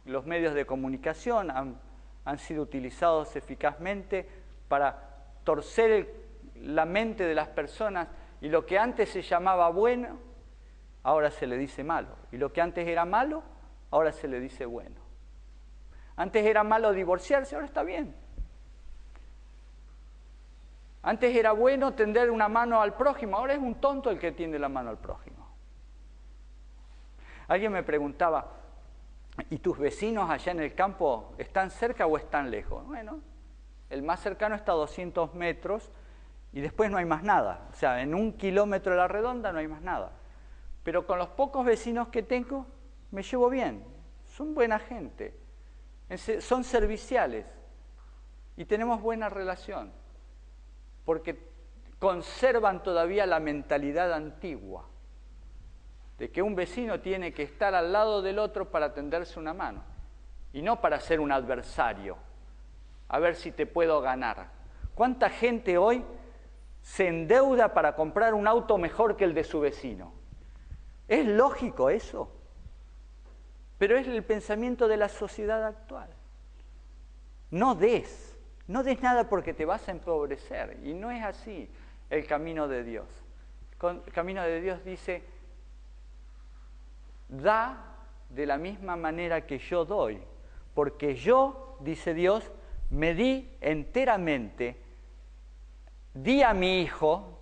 A: Los medios de comunicación han sido utilizados eficazmente para torcer la mente de las personas, y lo que antes se llamaba bueno, ahora se le dice malo. Y lo que antes era malo, ahora se le dice bueno. Antes era malo divorciarse, ahora está bien. Antes era bueno tender una mano al prójimo, ahora es un tonto el que tiende la mano al prójimo. Alguien me preguntaba, ¿y tus vecinos allá en el campo están cerca o están lejos? Bueno, el más cercano está a 200 metros y después no hay más nada. O sea, en 1 kilómetro a la redonda no hay más nada. Pero con los pocos vecinos que tengo, me llevo bien. Son buena gente, son serviciales y tenemos buena relación, porque conservan todavía la mentalidad antigua de que un vecino tiene que estar al lado del otro para tenderse una mano y no para ser un adversario, a ver si te puedo ganar. ¿Cuánta gente hoy se endeuda para comprar un auto mejor que el de su vecino? ¿Es lógico eso? Pero es el pensamiento de la sociedad actual. No des nada porque te vas a empobrecer, y no es así el camino de Dios. El camino de Dios dice: da de la misma manera que yo doy, porque yo, dice Dios, me di enteramente, di a mi Hijo,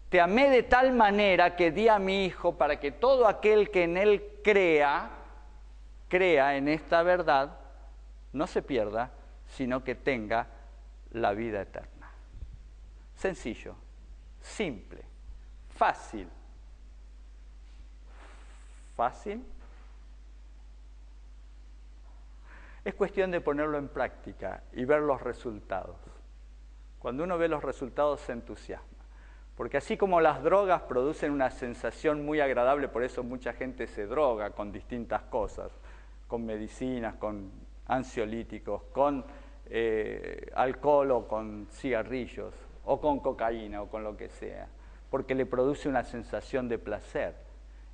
A: te amé de tal manera que di a mi Hijo para que todo aquel que en Él crea en esta verdad, no se pierda, sino que tenga la vida eterna. Sencillo, simple, fácil. ¿Fácil? Es cuestión de ponerlo en práctica y ver los resultados. Cuando uno ve los resultados se entusiasma. Porque así como las drogas producen una sensación muy agradable, por eso mucha gente se droga con distintas cosas, con medicinas, con ansiolíticos, con alcohol o con cigarrillos, o con cocaína o con lo que sea, porque le produce una sensación de placer.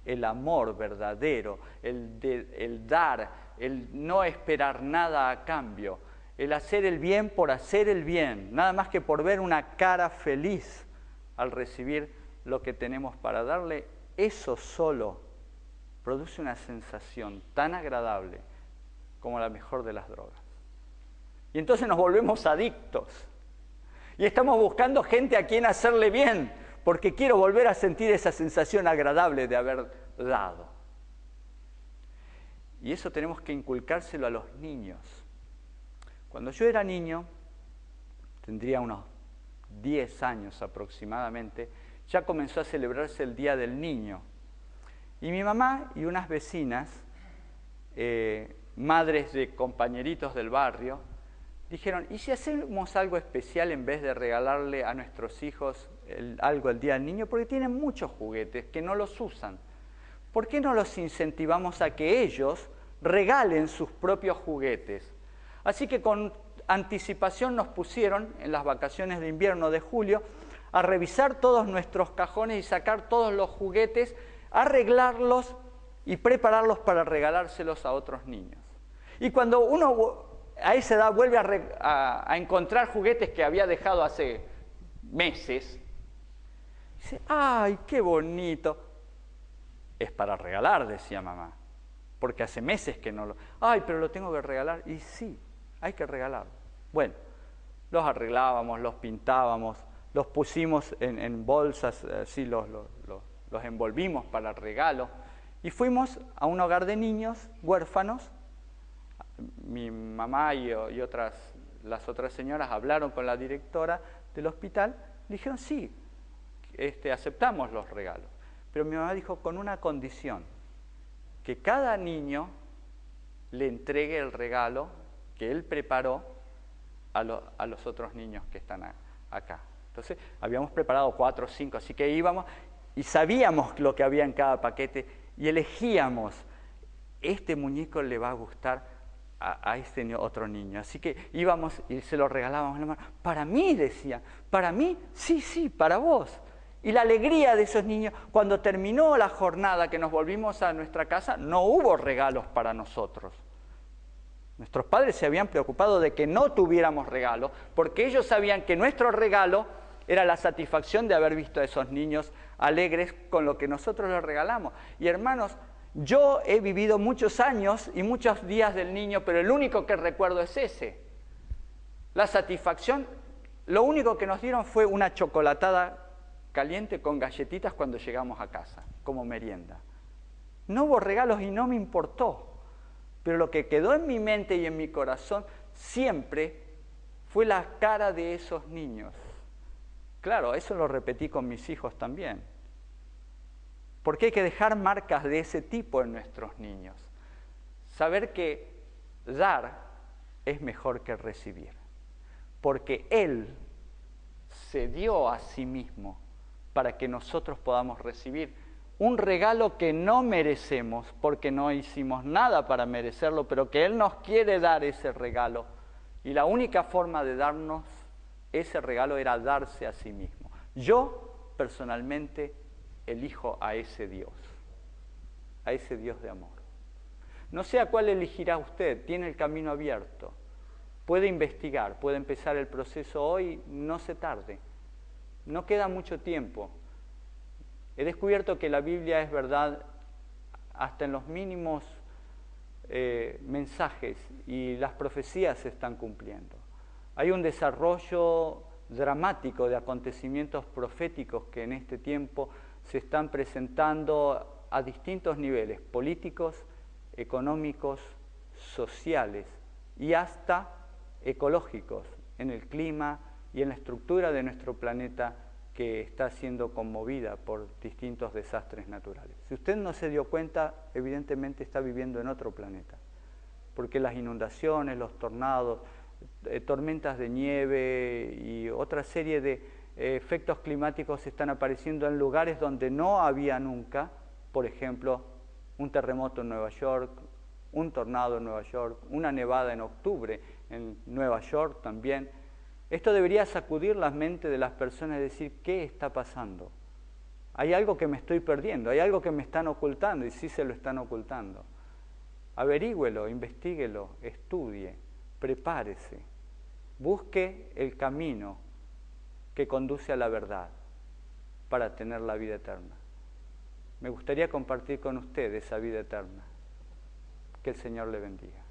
A: El amor verdadero, el dar, el no esperar nada a cambio, el hacer el bien por hacer el bien, nada más que por ver una cara feliz al recibir lo que tenemos para darle, eso solo produce una sensación tan agradable como la mejor de las drogas. Y entonces nos volvemos adictos y estamos buscando gente a quien hacerle bien, porque quiero volver a sentir esa sensación agradable de haber dado. Y eso tenemos que inculcárselo a los niños. Cuando yo era niño, tendría unos 10 años aproximadamente, ya comenzó a celebrarse el Día del Niño. Y mi mamá y unas vecinas, madres de compañeritos del barrio, dijeron: ¿y si hacemos algo especial en vez de regalarle a nuestros hijos algo el Día del Niño? Porque tienen muchos juguetes que no los usan. ¿Por qué no los incentivamos a que ellos regalen sus propios juguetes? Así que con anticipación nos pusieron, en las vacaciones de invierno de julio, a revisar todos nuestros cajones y sacar todos los juguetes, arreglarlos y prepararlos para regalárselos a otros niños. Y cuando uno a esa edad vuelve a encontrar juguetes que había dejado hace meses, dice: ¡ay, qué bonito! Es para regalar, decía mamá, porque hace meses que no lo... ¡Ay, pero lo tengo que regalar! Y sí, hay que regalarlo. Bueno, los arreglábamos, los pintábamos, los pusimos en bolsas, así los envolvimos para el regalo, y fuimos a un hogar de niños huérfanos. Mi mamá y las otras señoras hablaron con la directora del hospital, dijeron: sí, aceptamos los regalos. Pero mi mamá dijo: con una condición, que cada niño le entregue el regalo que él preparó a los otros niños que están acá. Entonces, habíamos preparado 4 o 5, así que íbamos y sabíamos lo que había en cada paquete y elegíamos: este muñeco le va a gustar a este otro niño. Así que íbamos y se lo regalábamos en la mano. Para mí, decía, para mí, sí, para vos. Y la alegría de esos niños, cuando terminó la jornada que nos volvimos a nuestra casa, no hubo regalos para nosotros. Nuestros padres se habían preocupado de que no tuviéramos regalo, porque ellos sabían que nuestro regalo era la satisfacción de haber visto a esos niños alegres con lo que nosotros les regalamos. Y hermanos, yo he vivido muchos años y muchos días del niño, pero el único que recuerdo es ese. La satisfacción, lo único que nos dieron fue una chocolatada caliente con galletitas cuando llegamos a casa, como merienda. No hubo regalos y no me importó, pero lo que quedó en mi mente y en mi corazón siempre fue la cara de esos niños. Claro, eso lo repetí con mis hijos también, porque hay que dejar marcas de ese tipo en nuestros niños. Saber que dar es mejor que recibir, porque Él se dio a sí mismo para que nosotros podamos recibir un regalo que no merecemos, porque no hicimos nada para merecerlo, pero que Él nos quiere dar ese regalo. Y la única forma de darnos ese regalo era darse a sí mismo. Yo, personalmente, elijo a ese Dios de amor. No sé a cuál elegirá usted, tiene el camino abierto. Puede investigar, puede empezar el proceso hoy, no se tarde. No queda mucho tiempo. He descubierto que la Biblia es verdad hasta en los mínimos mensajes, y las profecías se están cumpliendo. Hay un desarrollo dramático de acontecimientos proféticos que en este tiempo se están presentando a distintos niveles, políticos, económicos, sociales y hasta ecológicos, en el clima y en la estructura de nuestro planeta, que está siendo conmovida por distintos desastres naturales. Si usted no se dio cuenta, evidentemente está viviendo en otro planeta, porque las inundaciones, los tornados, tormentas de nieve y otra serie de efectos climáticos están apareciendo en lugares donde no había nunca. Por ejemplo, un terremoto en Nueva York, un tornado en Nueva York, una nevada en octubre en Nueva York también. Esto debería sacudir la mente de las personas y decir, ¿qué está pasando? Hay algo que me estoy perdiendo, hay algo que me están ocultando, y sí se lo están ocultando. Averígüelo, investíguelo, estudie, prepárese, busque el camino que conduce a la verdad para tener la vida eterna. Me gustaría compartir con usted esa vida eterna. Que el Señor le bendiga.